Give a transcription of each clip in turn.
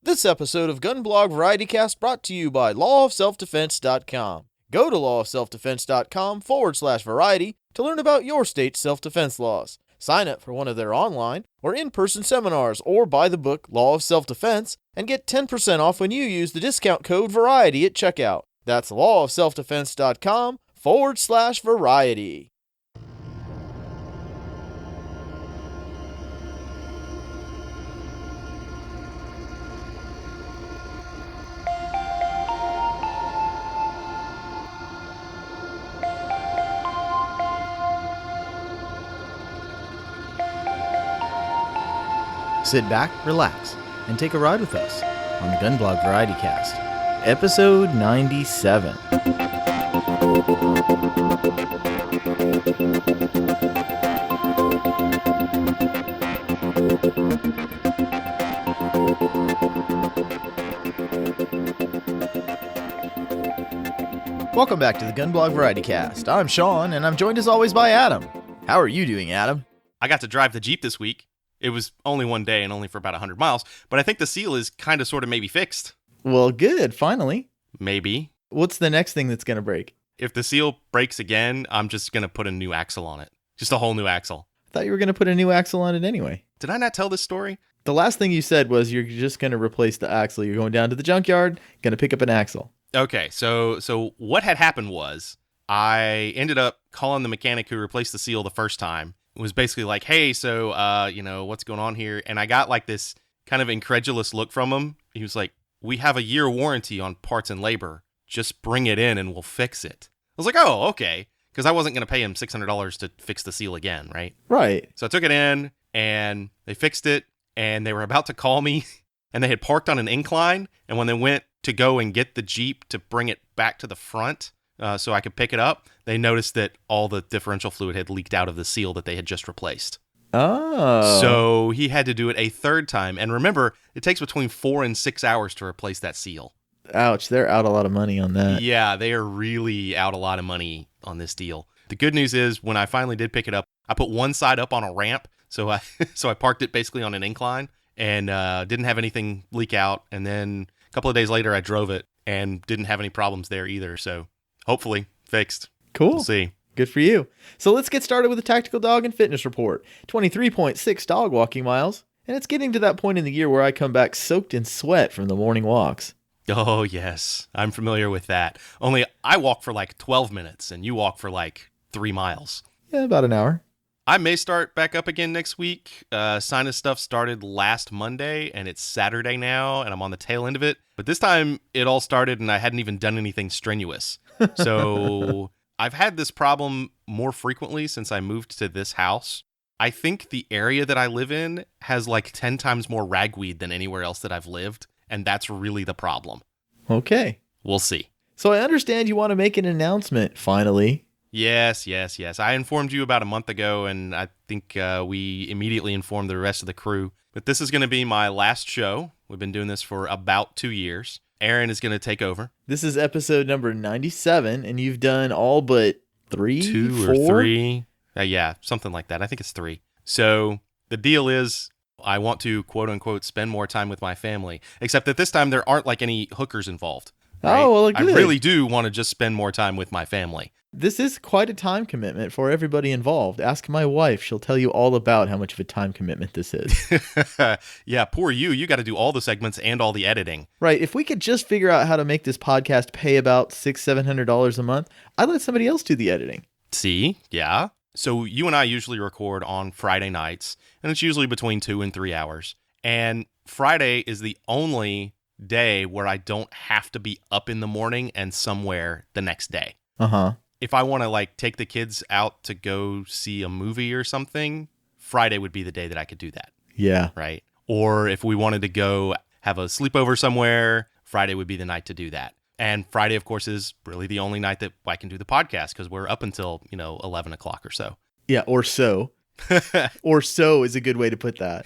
This episode of GunBlog VarietyCast brought to you by lawofselfdefense.com. Go to lawofselfdefense.com/variety to learn about your state's self-defense laws. Sign up for one of their online or in-person seminars or buy the book Law of Self-Defense and get 10% off when you use the discount code VARIETY at checkout. That's lawofselfdefense.com/variety. Sit back, relax, and take a ride with us on the GunBlog VarietyCast, episode 97. Welcome back to the GunBlog VarietyCast. I'm Sean, and I'm joined as always by Adam. How are you doing, Adam? I got to drive the Jeep this week. It was only one day and only for about 100 miles, but I think the seal is kind of sort of maybe fixed. Well, good, finally. Maybe. What's the next thing that's going to break? If the seal breaks again, I'm just going to put a new axle on it. Just a whole new axle. I thought you were going to put a new axle on it anyway. Did I not tell this story? The last thing you said was you're just going to replace the axle. You're going down to the junkyard, going to pick up an axle. Okay, so what had happened was I ended up calling the mechanic who replaced the seal the first time. It was basically like, hey, so, what's going on here? And I got like this kind of incredulous look from him. He was like, we have a year warranty on parts and labor. Just bring it in and we'll fix it. I was like, oh, okay. Because I wasn't going to pay him $600 to fix the seal again, right? Right. So I took it in and they fixed it and they were about to call me and they had parked on an incline. And when they went to go and get the Jeep to bring it back to the front, so I could pick it up, they noticed that all the differential fluid had leaked out of the seal that they had just replaced. Oh. So he had to do it a third time. And remember, it takes between 4 and 6 hours to replace that seal. Ouch, they're out a lot of money on that. Yeah, they are really out a lot of money on this deal. The good news is when I finally did pick it up, I put one side up on a ramp. So I parked it basically on an incline and didn't have anything leak out. And then a couple of days later, I drove it and didn't have any problems there either. So hopefully fixed. Cool. We'll see. Good for you. So let's get started with the Tactical Dog and Fitness Report. 23.6 dog walking miles. And it's getting to that point in the year where I come back soaked in sweat from the morning walks. Oh, yes. I'm familiar with that. Only I walk for like 12 minutes and you walk for like 3 miles. Yeah, about an hour. I may start back up again next week. Sinus stuff started last Monday and it's Saturday now and I'm on the tail end of it. But this time it all started and I hadn't even done anything strenuous. So I've had this problem more frequently since I moved to this house. I think the area that I live in has like 10 times more ragweed than anywhere else that I've lived. And that's really the problem. Okay. We'll see. So I understand you want to make an announcement, finally. Yes. I informed you about a month ago, and I think we immediately informed the rest of the crew. But this is going to be my last show. We've been doing this for about 2 years. Aaron is going to take over. This is episode number 97, and you've done all but 3, 2 4? or 3. Yeah, something like that. I think it's 3. So the deal is I want to, quote unquote, spend more time with my family, except that this time there aren't like any hookers involved. Right? Oh, well, good. I really do want to just spend more time with my family. This is quite a time commitment for everybody involved. Ask my wife. She'll tell you all about how much of a time commitment this is. Yeah, poor you. You got to do all the segments and all the editing. Right. If we could just figure out how to make this podcast pay about $600-700 a month, I'd let somebody else do the editing. See? Yeah. So you and I usually record on Friday nights, and it's usually between 2 and 3 hours. And Friday is the only day where I don't have to be up in the morning and somewhere the next day. Uh-huh. If I want to like take the kids out to go see a movie or something, Friday would be the day that I could do that. Yeah. Right. Or if we wanted to go have a sleepover somewhere, Friday would be the night to do that. And Friday, of course, is really the only night that I can do the podcast because we're up until, 11 o'clock or so. Yeah. Or so. Or so is a good way to put that.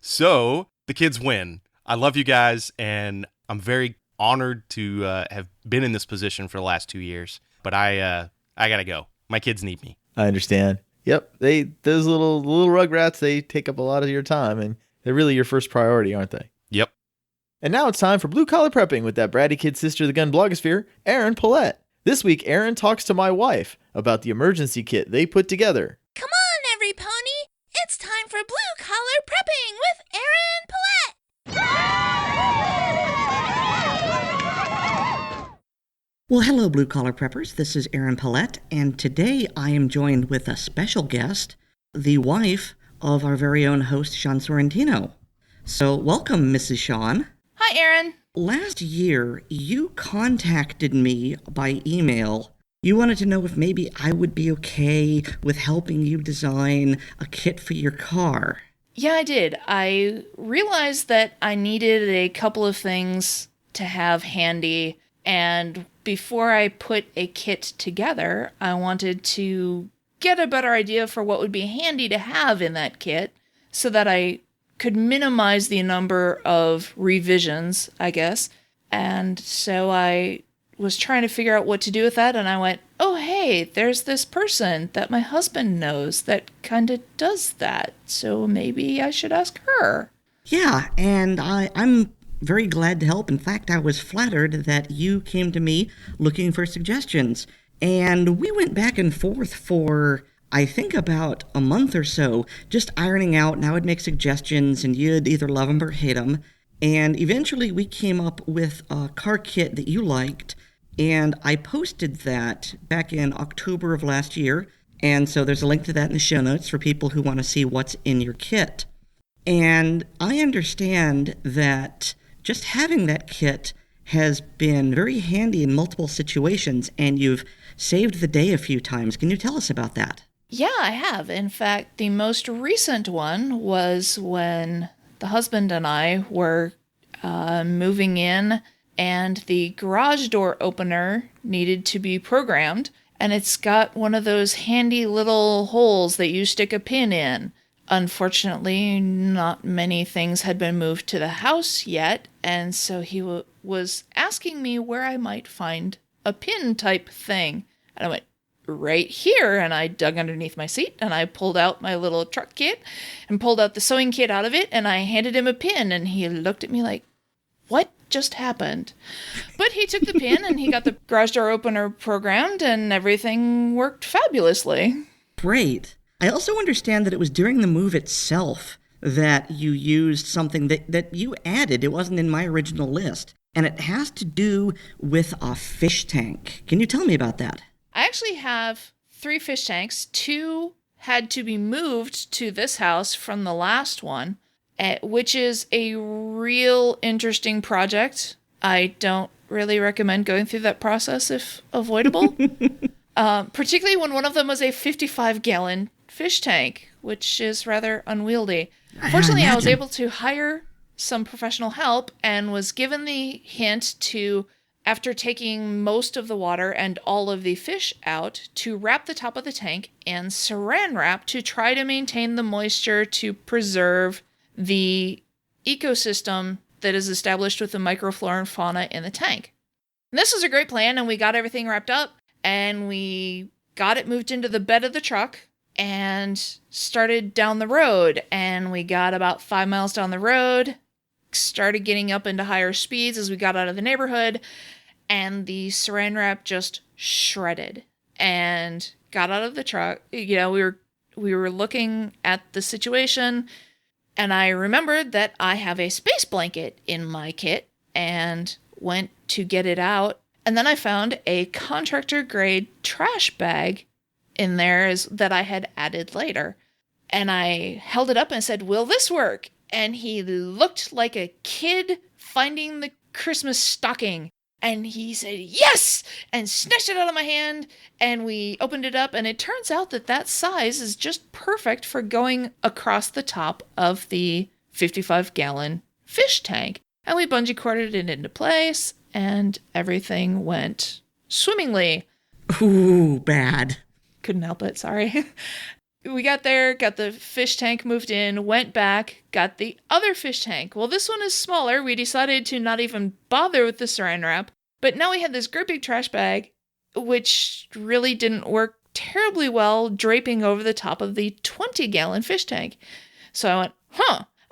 So the kids win. I love you guys. And I'm very honored to have been in this position for the last 2 years. But I got to go. My kids need me. I understand. Yep. Those little rugrats, they take up a lot of your time, and they're really your first priority, aren't they? Yep. And now it's time for Blue Collar Prepping with that bratty kid sister of the gun blogosphere, Erin Paulette. This week, Erin talks to my wife about the emergency kit they put together. Come on, every pony! It's time for Blue Collar Prepping with Erin Paulette! Well, hello, Blue Collar Preppers. This is Erin Paulette, and today I am joined with a special guest, the wife of our very own host, Sean Sorrentino. So, welcome, Mrs. Sean. Hi, Erin. Last year, you contacted me by email. You wanted to know if maybe I would be okay with helping you design a kit for your car. Yeah, I did. I realized that I needed a couple of things to have handy, and before I put a kit together, I wanted to get a better idea for what would be handy to have in that kit so that I could minimize the number of revisions, I guess. And so I was trying to figure out what to do with that, and I went, oh, hey, there's this person that my husband knows that kind of does that, so maybe I should ask her. Yeah, and I'm very glad to help. In fact, I was flattered that you came to me looking for suggestions. And we went back and forth for, I think, about a month or so, just ironing out, and I would make suggestions, and you'd either love them or hate them. And eventually we came up with a car kit that you liked, and I posted that back in October of last year. And so there's a link to that in the show notes for people who want to see what's in your kit. And I understand that just having that kit has been very handy in multiple situations, and you've saved the day a few times. Can you tell us about that? Yeah, I have. In fact, the most recent one was when the husband and I were moving in, and the garage door opener needed to be programmed, and it's got one of those handy little holes that you stick a pin in. Unfortunately, not many things had been moved to the house yet, and so he was asking me where I might find a pin type thing. And I went, right here, and I dug underneath my seat, and I pulled out my little truck kit and pulled out the sewing kit out of it, and I handed him a pin, and he looked at me like, what just happened? But he took the pin, and he got the garage door opener programmed, and everything worked fabulously. Great. I also understand that it was during the move itself that you used something that you added. It wasn't in my original list, and it has to do with a fish tank. Can you tell me about that? I actually have 3 fish tanks. 2 had to be moved to this house from the last one, which is a real interesting project. I don't really recommend going through that process if avoidable, particularly when one of them was a 55-gallon fish tank, which is rather unwieldy. Fortunately, I was able to hire some professional help and was given the hint to, after taking most of the water and all of the fish out, to wrap the top of the tank and saran wrap to try to maintain the moisture to preserve the ecosystem that is established with the microflora and fauna in the tank. And this was a great plan, and we got everything wrapped up, and we got it moved into the bed of the truck and started down the road. And we got about 5 miles down the road, started getting up into higher speeds as we got out of the neighborhood, and the saran wrap just shredded and got out of the truck. You know, we were looking at the situation, and I remembered that I have a space blanket in my kit and went to get it out. And then I found a contractor grade trash bag in there that I had added later. And I held it up and said, will this work? And he looked like a kid finding the Christmas stocking. And he said, yes! And snatched it out of my hand. And we opened it up. And it turns out that size is just perfect for going across the top of the 55-gallon fish tank. And we bungee corded it into place. And everything went swimmingly. Ooh, bad. Couldn't help it, sorry. We got there, got the fish tank moved in, went back, got the other fish tank. Well, this one is smaller. We decided to not even bother with the saran wrap. But now we had this great big trash bag, which really didn't work terribly well draping over the top of the 20-gallon fish tank. So I went,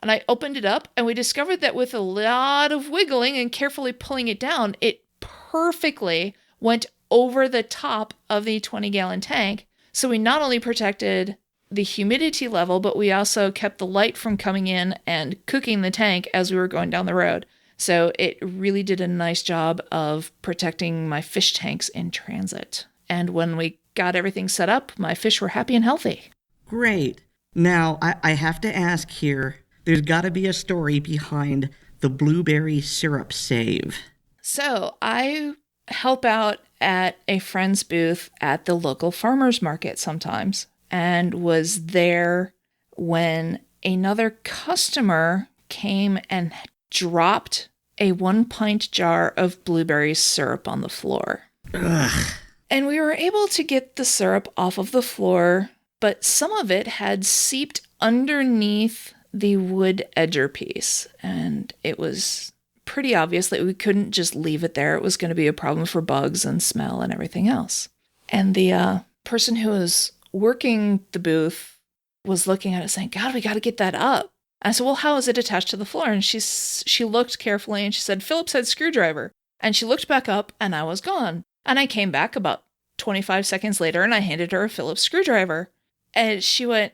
And I opened it up, and we discovered that with a lot of wiggling and carefully pulling it down, it perfectly went over the top of the 20-gallon tank. So we not only protected the humidity level, but we also kept the light from coming in and cooking the tank as we were going down the road. So it really did a nice job of protecting my fish tanks in transit. And when we got everything set up, my fish were happy and healthy. Great. Now, I have to ask here, there's got to be a story behind the blueberry syrup save. So I help out at a friend's booth at the local farmer's market sometimes, and was there when another customer came and dropped a 1-pint jar of blueberry syrup on the floor. Ugh. And we were able to get the syrup off of the floor, but some of it had seeped underneath the wood edger piece. And it was pretty obvious that we couldn't just leave it there. It was going to be a problem for bugs and smell and everything else. And the person who was working the booth was looking at it saying, God, we got to get that up. I said, well, how is it attached to the floor? And she looked carefully and she said, Phillips head screwdriver. And she looked back up and I was gone. And I came back about 25 seconds later and I handed her a Phillips screwdriver. And she went,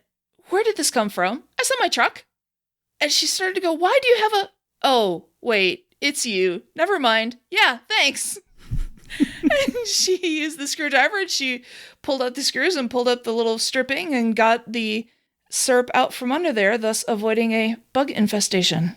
where did this come from? I said, my truck. And she started to go, why do you have a... Oh, wait, it's you. Never mind. Yeah, thanks. And she used the screwdriver and she pulled out the screws and pulled up the little stripping and got the syrup out from under there, thus avoiding a bug infestation.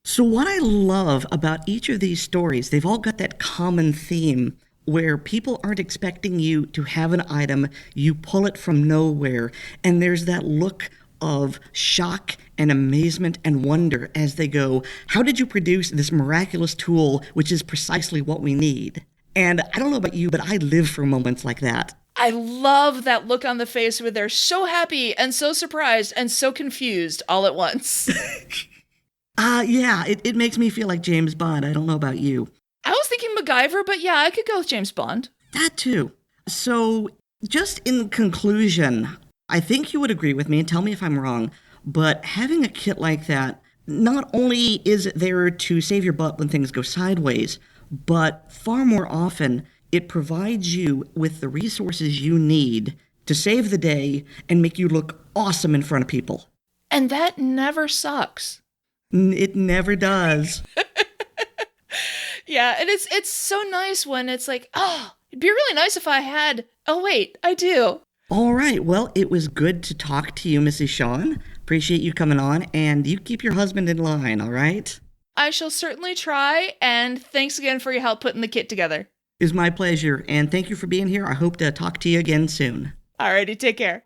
So what I love about each of these stories, they've all got that common theme where people aren't expecting you to have an item, you pull it from nowhere, and there's that look of shock and amazement and wonder as they go, how did you produce this miraculous tool, which is precisely what we need? And I don't know about you, but I live for moments like that. I love that look on the face where they're so happy and so surprised and so confused all at once. Yeah, it makes me feel like James Bond. I don't know about you. I was thinking MacGyver, but yeah, I could go with James Bond. That too. So, just in conclusion, I think you would agree with me, and tell me if I'm wrong, but having a kit like that, not only is it there to save your butt when things go sideways, but far more often, it provides you with the resources you need to save the day and make you look awesome in front of people. And that never sucks. It never does. Yeah, and it's so nice when it's like, oh, it'd be really nice if I had, oh wait, I do. All right, well, it was good to talk to you, Mrs. Shawn. Appreciate you coming on, and you keep your husband in line, all right? I shall certainly try, and thanks again for your help putting the kit together. It was my pleasure, and thank you for being here. I hope to talk to you again soon. Alrighty, take care.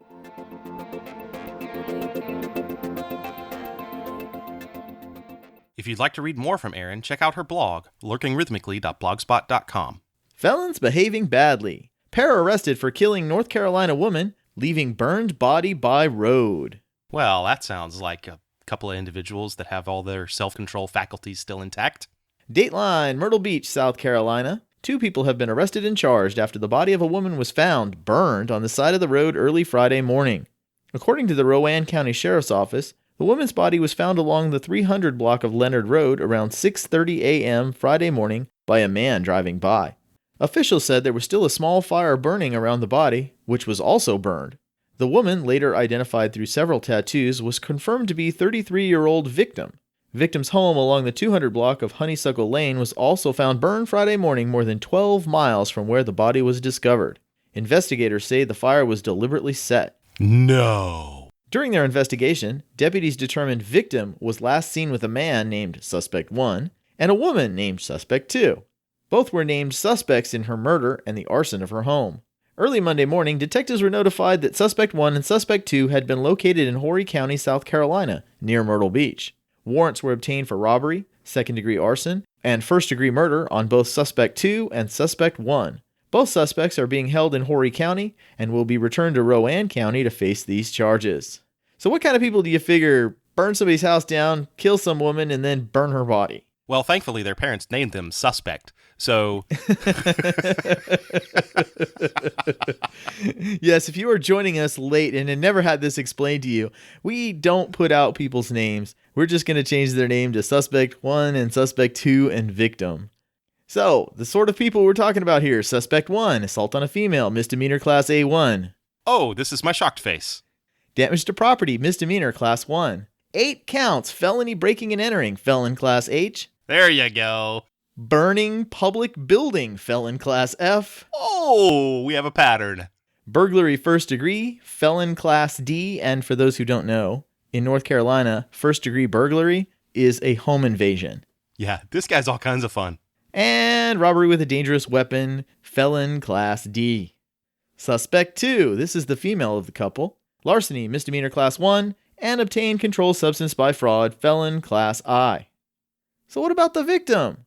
If you'd like to read more from Erin, check out her blog, lurkingrhythmically.blogspot.com. Felons behaving badly. Pair arrested for killing North Carolina woman, leaving burned body by road. Well, that sounds like a couple of individuals that have all their self-control faculties still intact. Dateline, Myrtle Beach, South Carolina. 2 people have been arrested and charged after the body of a woman was found burned on the side of the road early Friday morning. According to the Rowan County Sheriff's Office, the woman's body was found along the 300 block of Leonard Road around 6:30 a.m. Friday morning by a man driving by. Officials said there was still a small fire burning around the body, which was also burned. The woman, later identified through several tattoos, was confirmed to be 33-year-old victim. Victim's home along the 200 block of Honeysuckle Lane was also found burned Friday morning more than 12 miles from where the body was discovered. Investigators say the fire was deliberately set. No. During their investigation, deputies determined victim was last seen with a man named Suspect 1 and a woman named Suspect 2. Both were named suspects in her murder and the arson of her home. Early Monday morning, detectives were notified that Suspect 1 and Suspect 2 had been located in Horry County, South Carolina, near Myrtle Beach. Warrants were obtained for robbery, second-degree arson, and first-degree murder on both Suspect 2 and Suspect 1. Both suspects are being held in Horry County and will be returned to Rowan County to face these charges. So what kind of people do you figure burn somebody's house down, kill some woman, and then burn her body? Well, thankfully, their parents named them Suspect. So, yes, if you are joining us late and had never had this explained to you, we don't put out people's names. We're just going to change their name to Suspect 1 and Suspect 2 and Victim. So, the sort of people we're talking about here: Suspect 1, assault on a female, misdemeanor class A1. oh, this is my shocked face. Damage to property, misdemeanor class 1. 8 counts, felony breaking and entering, felon class H. There you go. Burning public building, felon class F. Oh, we have a pattern. Burglary first degree, felon class D. And for those who don't know, in North Carolina, first degree burglary is a home invasion. Yeah, this guy's all kinds of fun. And robbery with a dangerous weapon, felon class D. Suspect 2, this is the female of the couple. Larceny, misdemeanor class 1. And obtain controlled substance by fraud, felon class I. So what about the victim?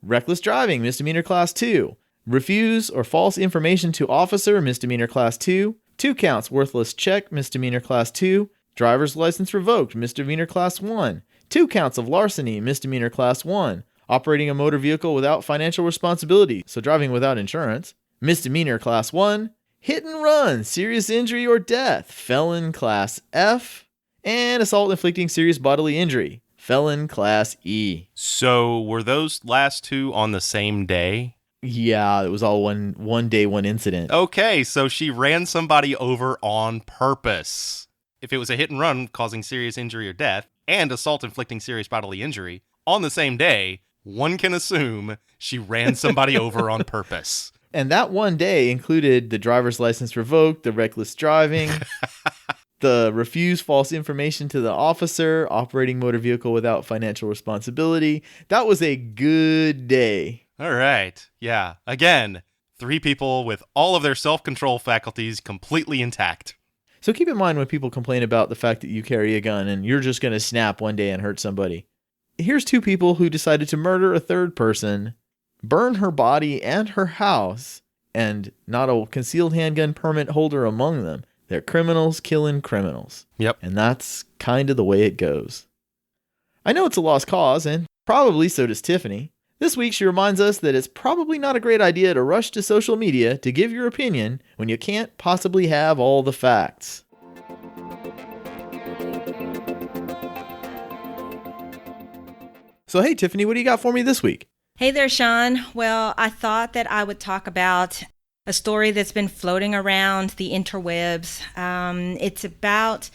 Reckless driving, misdemeanor class 2. Refuse or false information to officer, misdemeanor class 2. 2 counts, worthless check, misdemeanor class 2. Driver's license revoked, misdemeanor class 1. 2 counts of larceny, misdemeanor class 1. Operating a motor vehicle without financial responsibility, so driving without insurance, misdemeanor class 1. Hit and run, serious injury or death, felon class F. And assault inflicting serious bodily injury, felon class E. So were those last two on the same day? Yeah, it was all one day, one incident. Okay, so she ran somebody over on purpose. If it was a hit and run causing serious injury or death, and assault inflicting serious bodily injury on the same day, one can assume she ran somebody over on purpose. And that one day included the driver's license revoked, the reckless driving, the refuse false information to the officer, operating motor vehicle without financial responsibility. That was a good day. All right. Yeah. Again, 3 people with all of their self-control faculties completely intact. So keep in mind when people complain about the fact that you carry a gun and you're just going to snap one day and hurt somebody. Here's 2 people who decided to murder a third person, burn her body and her house, and not a concealed handgun permit holder among them. They're criminals killing criminals. Yep. And that's kind of the way it goes. I know it's a lost cause, and probably so does Tiffany. This week she reminds us that it's probably not a great idea to rush to social media to give your opinion when you can't possibly have all the facts. So hey Tiffany, what do you got for me this week? Hey there, Sean. Well, I thought that I would talk about a story that's been floating around the interwebs. It's about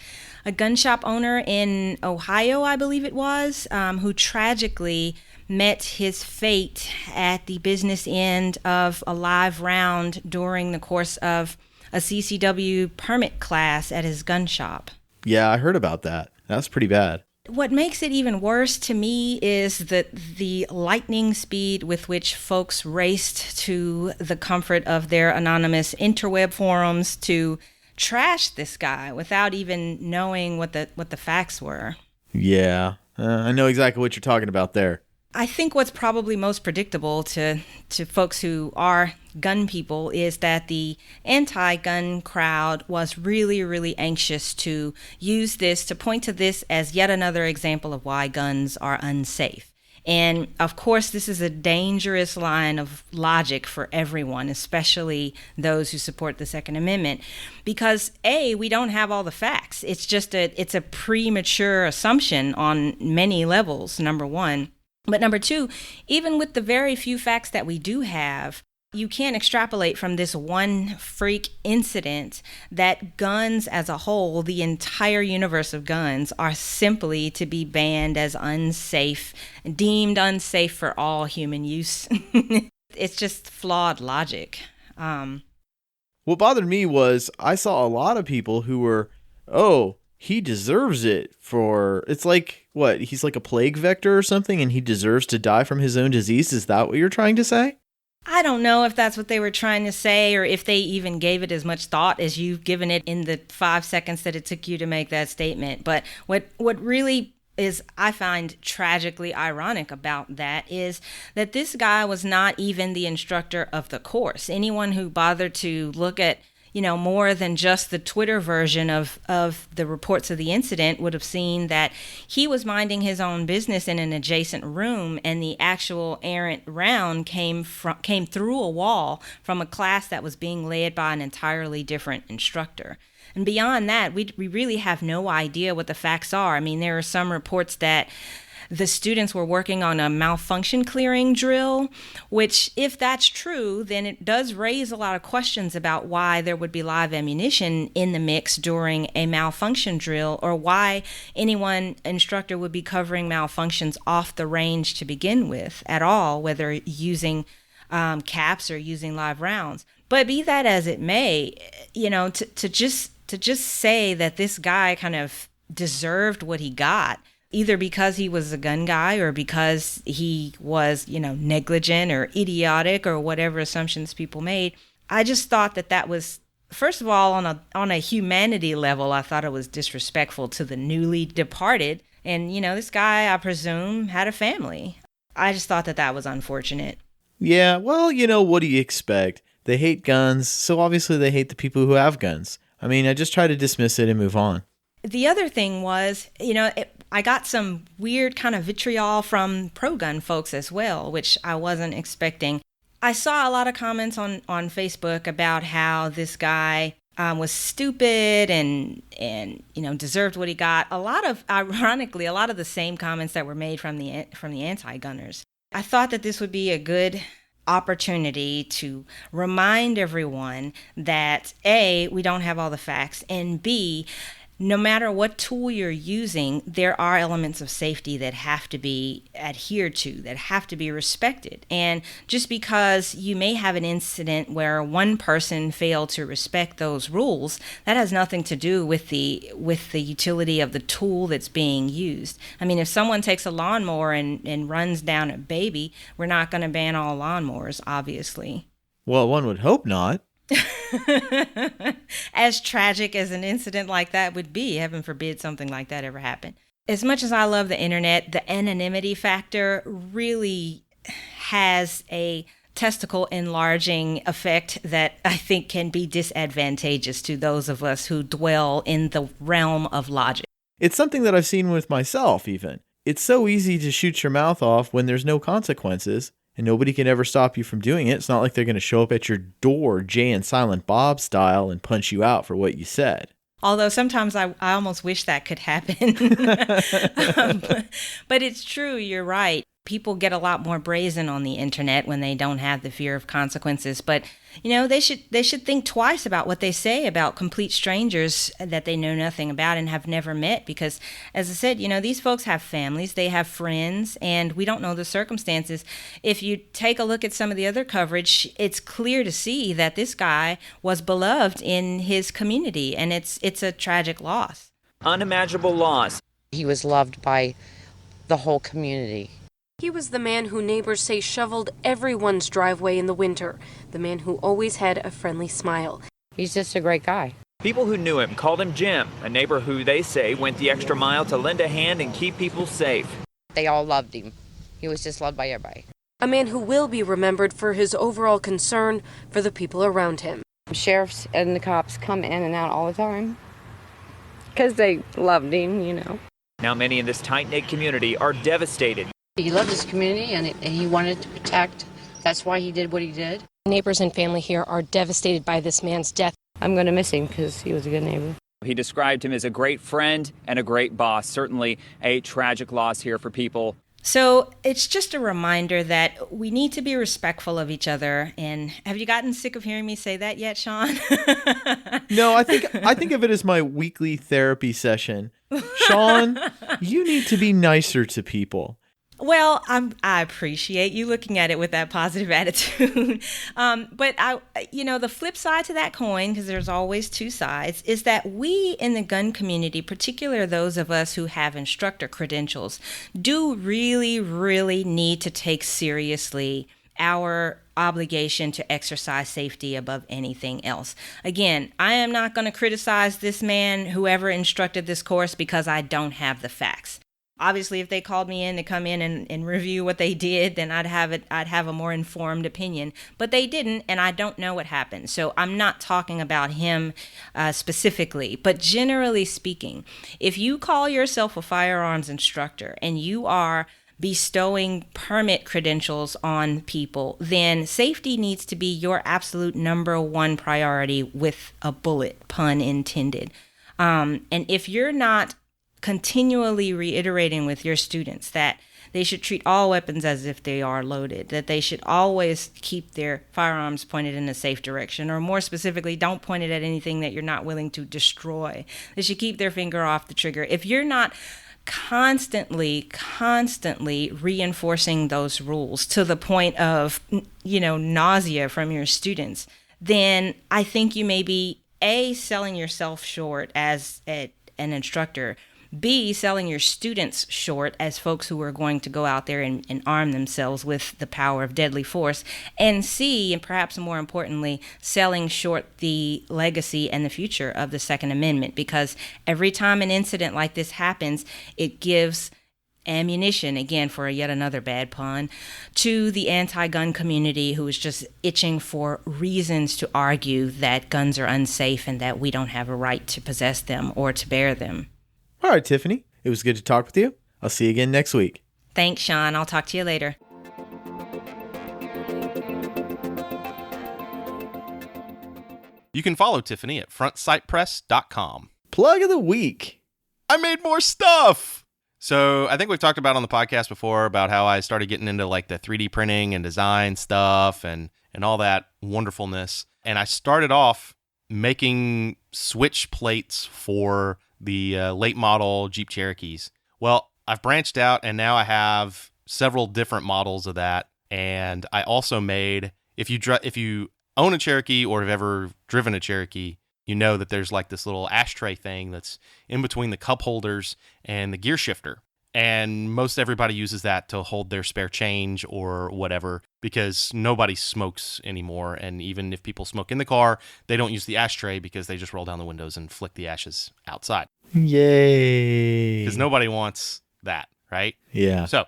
a gun shop owner in Ohio, I believe it was, who tragically met his fate at the business end of a live round during the course of a CCW permit class at his gun shop. Yeah, I heard about that. That's pretty bad. What makes it even worse to me is that the lightning speed with which folks raced to the comfort of their anonymous interweb forums to trash this guy without even knowing what the facts were. Yeah, I know exactly what you're talking about there. I think what's probably most predictable to folks who are gun people is that the anti-gun crowd was really, really anxious to use this, to point to this as yet another example of why guns are unsafe. And of course, this is a dangerous line of logic for everyone, especially those who support the Second Amendment, because A, we don't have all the facts. It's just it's a premature assumption on many levels, number one. But number two, even with the very few facts that we do have, you can't extrapolate from this one freak incident that guns as a whole, the entire universe of guns, are simply to be banned as unsafe, deemed unsafe for all human use. It's just flawed logic. What bothered me was I saw a lot of people who were, he deserves it for, it's like, what, he's like a plague vector or something and he deserves to die from his own disease? Is that what you're trying to say? I don't know if that's what they were trying to say or if they even gave it as much thought as you've given it in the 5 seconds that it took you to make that statement. But what really is, I find tragically ironic about that is that this guy was not even the instructor of the course. Anyone who bothered to look at more than just the Twitter version of the reports of the incident would have seen that he was minding his own business in an adjacent room, and the actual errant round came through a wall from a class that was being led by an entirely different instructor. And beyond that, we really have no idea what the facts are. I mean, there are some reports that the students were working on a malfunction clearing drill, which, if that's true, then it does raise a lot of questions about why there would be live ammunition in the mix during a malfunction drill, or why any one instructor would be covering malfunctions off the range to begin with at all, whether using caps or using live rounds. But be that as it may, to just say that this guy kind of deserved what he got, either because he was a gun guy or because he was, negligent or idiotic or whatever assumptions people made. I just thought that was, first of all, on a humanity level, I thought it was disrespectful to the newly departed. And, this guy, I presume, had a family. I just thought that was unfortunate. Yeah, well, what do you expect? They hate guns, so obviously they hate the people who have guns. I mean, I just try to dismiss it and move on. The other thing was, I got some weird kind of vitriol from pro-gun folks as well, which I wasn't expecting. I saw a lot of comments on Facebook about how this guy was stupid and deserved what he got. Ironically, a lot of the same comments that were made from the anti-gunners. I thought that this would be a good opportunity to remind everyone that A, we don't have all the facts, and B, no matter what tool you're using, there are elements of safety that have to be adhered to, that have to be respected. And just because you may have an incident where one person failed to respect those rules, that has nothing to do with the utility of the tool that's being used. I mean, if someone takes a lawnmower and runs down a baby, we're not going to ban all lawnmowers, obviously. Well, one would hope not. As tragic as an incident like that would be, heaven forbid something like that ever happened. As much as I love the internet, the anonymity factor really has a testicle enlarging effect that I think can be disadvantageous to those of us who dwell in the realm of logic. It's something that I've seen with myself even. It's so easy to shoot your mouth off when there's no consequences. And nobody can ever stop you from doing it. It's not like they're going to show up at your door, Jay and Silent Bob style, and punch you out for what you said. Although sometimes I almost wish that could happen. But it's true, you're right. People get a lot more brazen on the internet when they don't have the fear of consequences. But, they should think twice about what they say about complete strangers that they know nothing about and have never met. Because, as I said, these folks have families, they have friends, and we don't know the circumstances. If you take a look at some of the other coverage, it's clear to see that this guy was beloved in his community, and it's a tragic loss. Unimaginable loss. He was loved by the whole community. He was the man who neighbors say shoveled everyone's driveway in the winter, the man who always had a friendly smile. He's just a great guy. People who knew him called him Jim, a neighbor who they say went the extra mile to lend a hand and keep people safe. They all loved him. He was just loved by everybody. A man who will be remembered for his overall concern for the people around him. Sheriffs and the cops come in and out all the time because they loved him, Now many in this tight-knit community are devastated. He loved his community and he wanted to protect. That's why he did what he did. Neighbors and family here are devastated by this man's death. I'm going to miss him because he was a good neighbor. He described him as a great friend and a great boss. Certainly a tragic loss here for people. So it's just a reminder that we need to be respectful of each other. And have you gotten sick of hearing me say that yet, Sean? No, I think of it as my weekly therapy session. Sean, you need to be nicer to people. Well, I appreciate you looking at it with that positive attitude. But the flip side to that coin, because there's always two sides, is that we in the gun community, particularly those of us who have instructor credentials, do really, really need to take seriously our obligation to exercise safety above anything else. Again, I am not going to criticize this man, whoever instructed this course, because I don't have the facts. Obviously, if they called me in to come in and review what they did, then I'd have a more informed opinion. But they didn't, and I don't know what happened. So I'm not talking about him specifically. But generally speaking, if you call yourself a firearms instructor and you are bestowing permit credentials on people, then safety needs to be your absolute number one priority with a bullet, pun intended. And if you're not continually reiterating with your students that they should treat all weapons as if they are loaded, that they should always keep their firearms pointed in a safe direction, or more specifically, don't point it at anything that you're not willing to destroy. They should keep their finger off the trigger. If you're not constantly reinforcing those rules to the point of, nausea from your students, then I think you may be A, selling yourself short as an instructor, B, selling your students short as folks who are going to go out there and arm themselves with the power of deadly force, and C, and perhaps more importantly, selling short the legacy and the future of the Second Amendment, because every time an incident like this happens, it gives ammunition, again for yet another bad pun, to the anti-gun community who is just itching for reasons to argue that guns are unsafe and that we don't have a right to possess them or to bear them. All right, Tiffany, it was good to talk with you. I'll see you again next week. Thanks, Sean. I'll talk to you later. You can follow Tiffany at frontsightpress.com. Plug of the week. I made more stuff. So I think we've talked about on the podcast before about how I started getting into like the 3D printing and design stuff and all that wonderfulness. And I started off making switch plates for the late model Jeep Cherokees. Well, I've branched out and now I have several different models of that. And I also made, if you own a Cherokee or have ever driven a Cherokee, you know that there's like this little ashtray thing that's in between the cup holders and the gear shifter. And most everybody uses that to hold their spare change or whatever, because nobody smokes anymore. And even if people smoke in the car, they don't use the ashtray because they just roll down the windows and flick the ashes outside. Yay. Because nobody wants that, right? Yeah. So,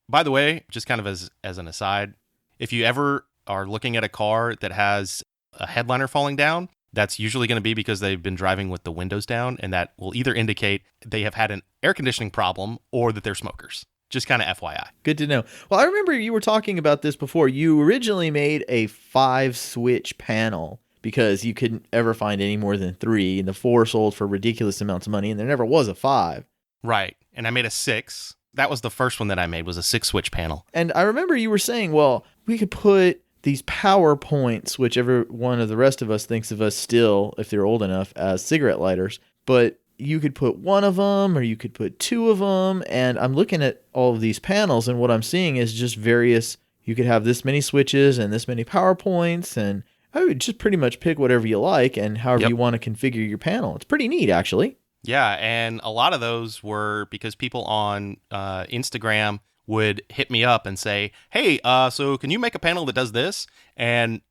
by the way, just kind of as an aside, if you ever are looking at a car that has a headliner falling down, that's usually going to be because they've been driving with the windows down, and that will either indicate they have had an air conditioning problem or that they're smokers. Just kind of FYI. Good to know. Well, I remember you were talking about this before. You originally made a 5-switch panel because you couldn't ever find any more than 3, and the 4 sold for ridiculous amounts of money, and there never was a 5. Right. And I made a 6. That was the first one that I made, was a 6-switch panel. And I remember you were saying, well, we could put these power points, which every one of the rest of us thinks of us still, if they're old enough, as cigarette lighters. But you could put 1 of them or you could put 2 of them. And I'm looking at all of these panels, and what I'm seeing is just various, you could have this many switches and this many power points. And I would just pretty much pick whatever you like and however you want to configure your panel. It's pretty neat, actually. Yeah. And a lot of those were because people on Instagram would hit me up and say, hey, so can you make a panel that does this? And,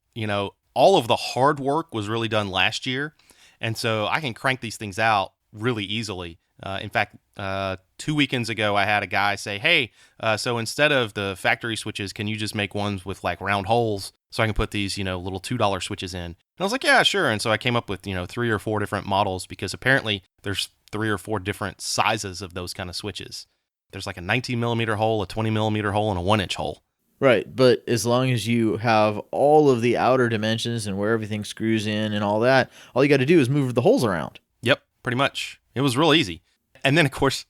all of the hard work was really done last year. And so I can crank these things out really easily. In fact, 2 weekends ago, I had a guy say, hey, so instead of the factory switches, can you just make ones with like round holes so I can put these, little $2 switches in? And I was like, yeah, sure. And so I came up with, 3 or 4 different models, because apparently there's 3 or 4 different sizes of those kind of switches. There's like a 19 millimeter hole, a 20 millimeter hole, and a 1-inch hole. Right, but as long as you have all of the outer dimensions and where everything screws in and all that, all you got to do is move the holes around. Yep, pretty much. It was real easy. And then, of course,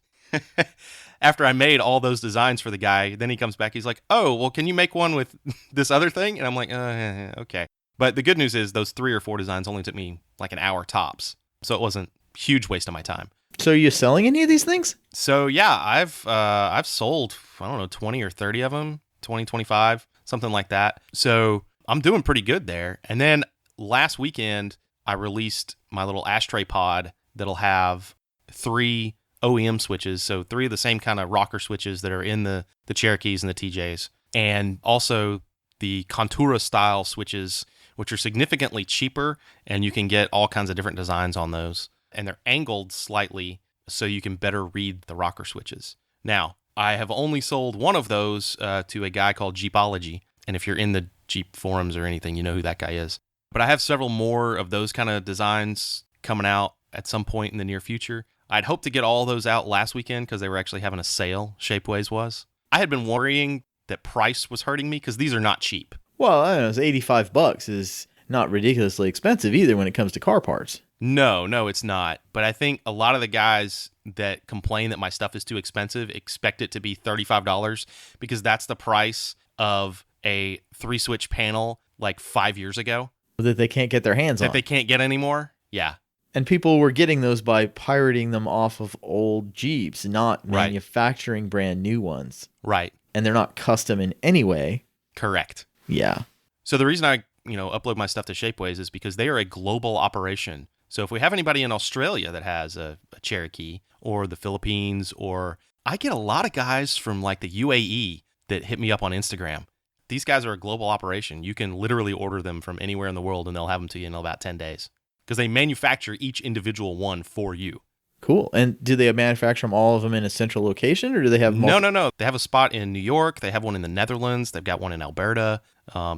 after I made all those designs for the guy, then he comes back. He's like, oh, well, can you make one with this other thing? And I'm like, okay. But the good news is those 3 or 4 designs only took me like an hour tops. So it wasn't a huge waste of my time. So are you selling any of these things? So yeah, I've sold, 20 or 30 of them, 20, 25, something like that. So I'm doing pretty good there. And then last weekend, I released my little ashtray pod that'll have 3 OEM switches. So 3 of the same kind of rocker switches that are in the Cherokees and the TJs. And also the Contura style switches, which are significantly cheaper, and you can get all kinds of different designs on those. And they're angled slightly so you can better read the rocker switches. Now, I have only sold one of those to a guy called Jeepology. And if you're in the Jeep forums or anything, you know who that guy is. But I have several more of those kind of designs coming out at some point in the near future. I'd hoped to get all those out last weekend because they were actually having a sale, Shapeways was. I had been worrying that price was hurting me because these are not cheap. Well, I don't know, it's $85 is not ridiculously expensive either when it comes to car parts. No, it's not. But I think a lot of the guys that complain that my stuff is too expensive expect it to be $35 because that's the price of a 3-switch panel like 5 years ago. That they can't get their hands on. That they can't get anymore? Yeah. And people were getting those by pirating them off of old Jeeps, not manufacturing brand new ones. Right. And they're not custom in any way. Correct. Yeah. So the reason I, upload my stuff to Shapeways is because they are a global operation. So if we have anybody in Australia that has a Cherokee or the Philippines, or I get a lot of guys from like the UAE that hit me up on Instagram. These guys are a global operation. You can literally order them from anywhere in the world and they'll have them to you in about 10 days because they manufacture each individual one for you. Cool. And do they manufacture them, all of them in a central location, or do they have No. They have a spot in New York. They have one in the Netherlands. They've got one in Alberta.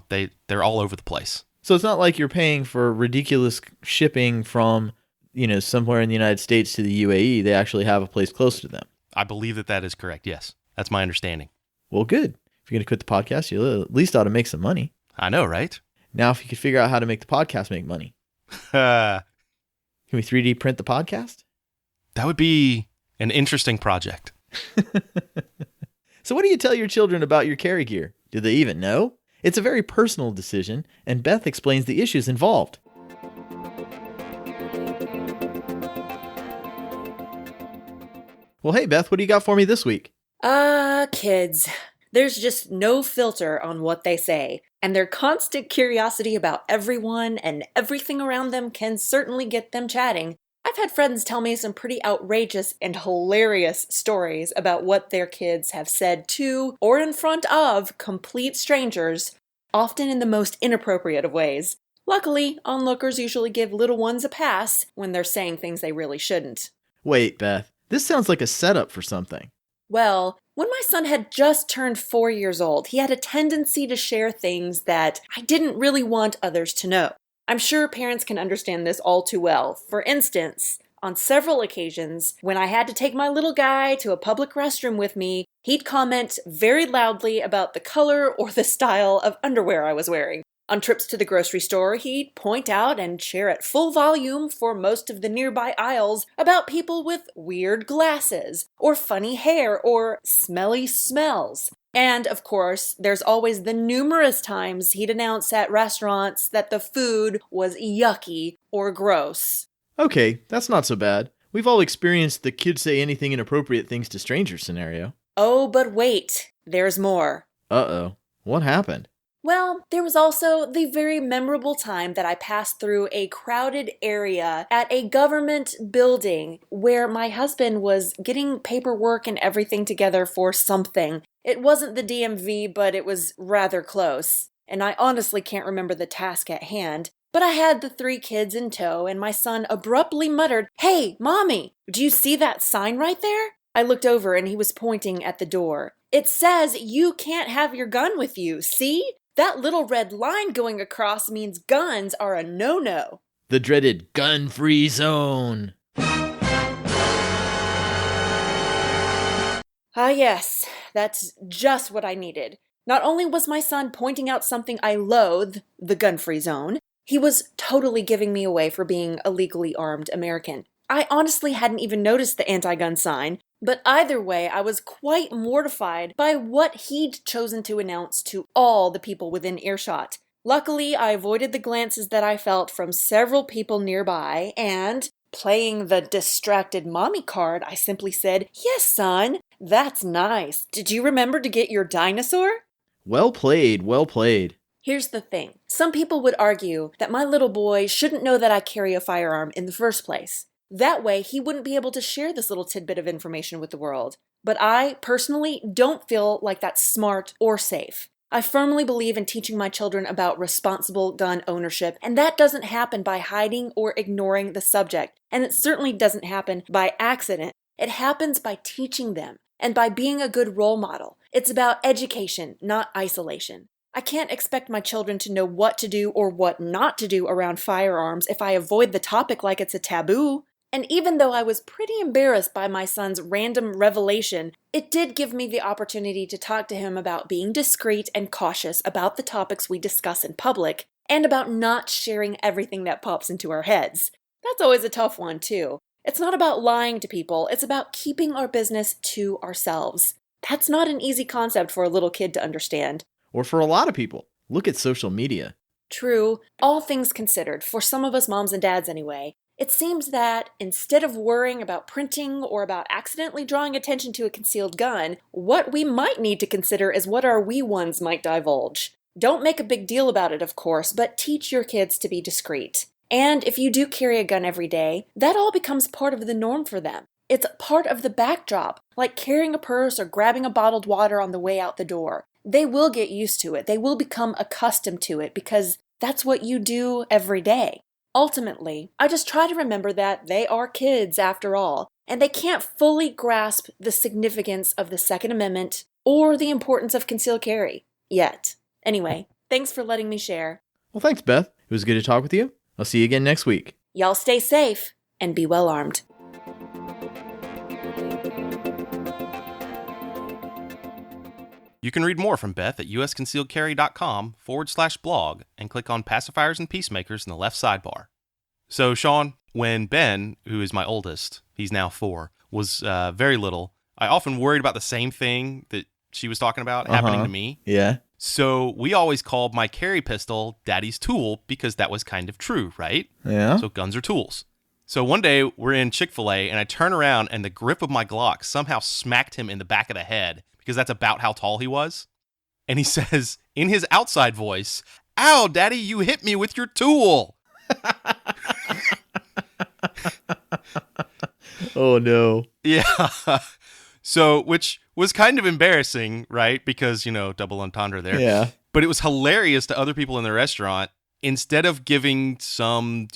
They're all over the place. So it's not like you're paying for ridiculous shipping from, somewhere in the United States to the UAE. They actually have a place close to them. I believe that is correct. Yes. That's my understanding. Well, good. If you're going to quit the podcast, you at least ought to make some money. I know, right? Now, if you could figure out how to make the podcast make money. Can we 3D print the podcast? That would be an interesting project. So what do you tell your children about your carry gear? Do they even know? It's a very personal decision, and Beth explains the issues involved. Well, hey, Beth, what do you got for me this week? Kids. There's just no filter on what they say, and their constant curiosity about everyone and everything around them can certainly get them chatting. I've had friends tell me some pretty outrageous and hilarious stories about what their kids have said to or in front of complete strangers, often in the most inappropriate of ways. Luckily, onlookers usually give little ones a pass when they're saying things they really shouldn't. Wait, Beth, this sounds like a setup for something. Well, when my son had just turned 4 years old, he had a tendency to share things that I didn't really want others to know. I'm sure parents can understand this all too well. For instance, on several occasions, when I had to take my little guy to a public restroom with me, he'd comment very loudly about the color or the style of underwear I was wearing. On trips to the grocery store, he'd point out and share at full volume for most of the nearby aisles about people with weird glasses, or funny hair, or smelly smells. And, of course, there's always the numerous times he'd announce at restaurants that the food was yucky or gross. Okay, that's not so bad. We've all experienced the kids say anything inappropriate things to strangers scenario. Oh, but wait, there's more. Uh-oh, what happened? Well, there was also the very memorable time that I passed through a crowded area at a government building where my husband was getting paperwork and everything together for something. It wasn't the DMV, but it was rather close. And I honestly can't remember the task at hand. But I had the 3 kids in tow, and my son abruptly muttered, "Hey, Mommy, do you see that sign right there?" I looked over and he was pointing at the door. "It says you can't have your gun with you, see? That little red line going across means guns are a no-no." The dreaded gun-free zone. Ah, yes, that's just what I needed. Not only was my son pointing out something I loathe, the gun-free zone, he was totally giving me away for being a legally armed American. I honestly hadn't even noticed the anti-gun sign, but either way, I was quite mortified by what he'd chosen to announce to all the people within earshot. Luckily, I avoided the glances that I felt from several people nearby, and, playing the distracted mommy card, I simply said, "Yes, son, that's nice. Did you remember to get your dinosaur?" Well played, well played. Here's the thing. Some people would argue that my little boy shouldn't know that I carry a firearm in the first place. That way, he wouldn't be able to share this little tidbit of information with the world. But I, personally, don't feel like that's smart or safe. I firmly believe in teaching my children about responsible gun ownership, and that doesn't happen by hiding or ignoring the subject. And it certainly doesn't happen by accident. It happens by teaching them. and by being a good role model. It's about education, not isolation. I can't expect my children to know what to do or what not to do around firearms if I avoid the topic like it's a taboo. And even though I was pretty embarrassed by my son's random revelation, it did give me the opportunity to talk to him about being discreet and cautious about the topics we discuss in public, and about not sharing everything that pops into our heads. That's always a tough one, too. It's not about lying to people, it's about keeping our business to ourselves. That's not an easy concept for a little kid to understand. Or for a lot of people. Look at social media. True, all things considered, for some of us moms and dads anyway, it seems that instead of worrying about printing or about accidentally drawing attention to a concealed gun, what we might need to consider is what our wee ones might divulge. Don't make a big deal about it, of course, but teach your kids to be discreet. And if you do carry a gun every day, that all becomes part of the norm for them. It's part of the backdrop, like carrying a purse or grabbing a bottled water on the way out the door. They will get used to it. They will become accustomed to it because that's what you do every day. Ultimately, I just try to remember that they are kids after all, and they can't fully grasp the significance of the Second Amendment or the importance of concealed carry yet. Anyway, thanks for letting me share. Well, thanks, Beth. It was good to talk with you. I'll see you again next week. Y'all stay safe and be well armed. You can read more from Beth at usconcealedcarry.com/blog and click on Pacifiers and Peacemakers in the left sidebar. So, Sean, when Ben, who is my oldest, he's now 4, was very little, I often worried about the same thing that she was talking about happening to me. Yeah. So we always called my carry pistol Daddy's tool because that was kind of true, right? Yeah. So guns are tools. So one day we're in Chick-fil-A and I turn around and the grip of my Glock somehow smacked him in the back of the head because that's about how tall he was. And he says in his outside voice, "Ow, Daddy, you hit me with your tool." Oh, no. Yeah. So, which was kind of embarrassing, right? Because, double entendre there. Yeah. But it was hilarious to other people in the restaurant. Instead of giving some,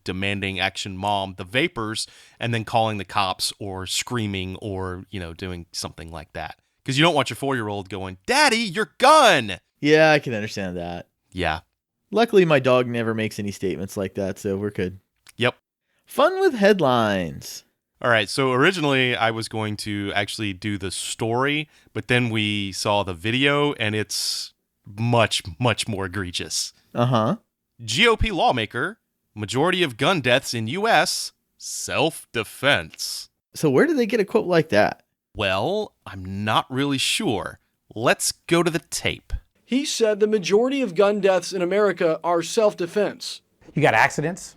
demanding action mom the vapors and then calling the cops or screaming or, doing something like that. Because you don't want your 4-year-old going, "Daddy, your gun!" Yeah, I can understand that. Yeah. Luckily, my dog never makes any statements like that, so we're good. Yep. Fun with headlines. All right, so originally I was going to actually do the story, but then we saw the video, and it's much, much more egregious. Uh-huh. GOP lawmaker, majority of gun deaths in U.S., self-defense. So where did they get a quote like that? Well, I'm not really sure. Let's go to the tape. He said the majority of gun deaths in America are self-defense. You got accidents,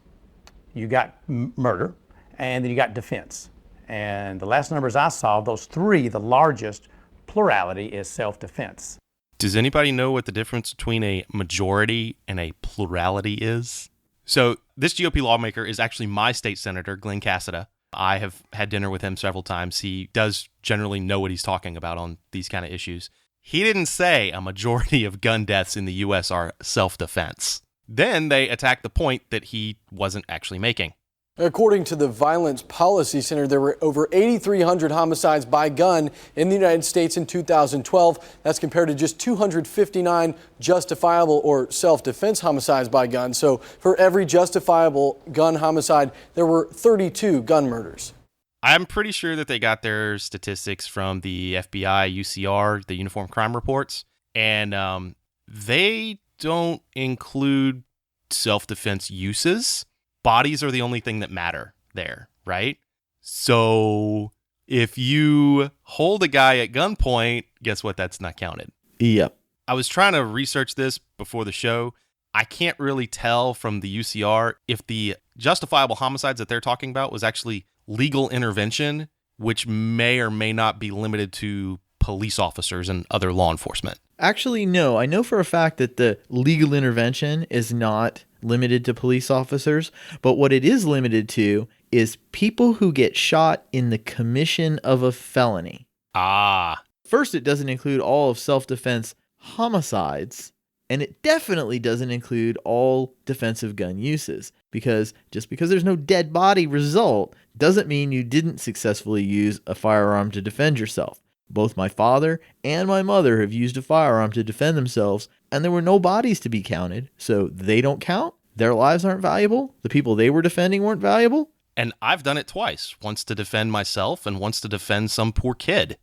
you got murder, and then you got defense. And the last numbers I saw, those three, the largest plurality is self-defense. Does anybody know what the difference between a majority and a plurality is? So this GOP lawmaker is actually my state senator, Glenn Cassida. I have had dinner with him several times. He does generally know what he's talking about on these kind of issues. He didn't say a majority of gun deaths in the U.S. are self-defense. Then they attacked the point that he wasn't actually making. According to the Violence Policy Center, there were over 8,300 homicides by gun in the United States in 2012. That's compared to just 259 justifiable or self-defense homicides by gun. So for every justifiable gun homicide, there were 32 gun murders. I'm pretty sure that they got their statistics from the FBI, UCR, the Uniform Crime Reports, and they don't include self-defense uses. Bodies are the only thing that matter there, right? So if you hold a guy at gunpoint, guess what? That's not counted. Yep. I was trying to research this before the show. I can't really tell from the UCR if the justifiable homicides that they're talking about was actually legal intervention, which may or may not be limited to police officers and other law enforcement. Actually, no. I know for a fact that the legal intervention is not limited to police officers, but what it is limited to is people who get shot in the commission of a felony. Ah. First, it doesn't include all of self-defense homicides, and it definitely doesn't include all defensive gun uses, because just because there's no dead body result doesn't mean you didn't successfully use a firearm to defend yourself. Both my father and my mother have used a firearm to defend themselves, and there were no bodies to be counted, so they don't count? Their lives aren't valuable? The people they were defending weren't valuable? And I've done it twice, once to defend myself and once to defend some poor kid.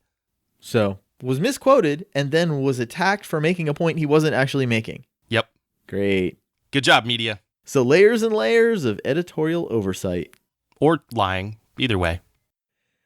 So, was misquoted and then was attacked for making a point he wasn't actually making. Yep. Great. Good job, media. So layers and layers of editorial oversight. Or lying, either way.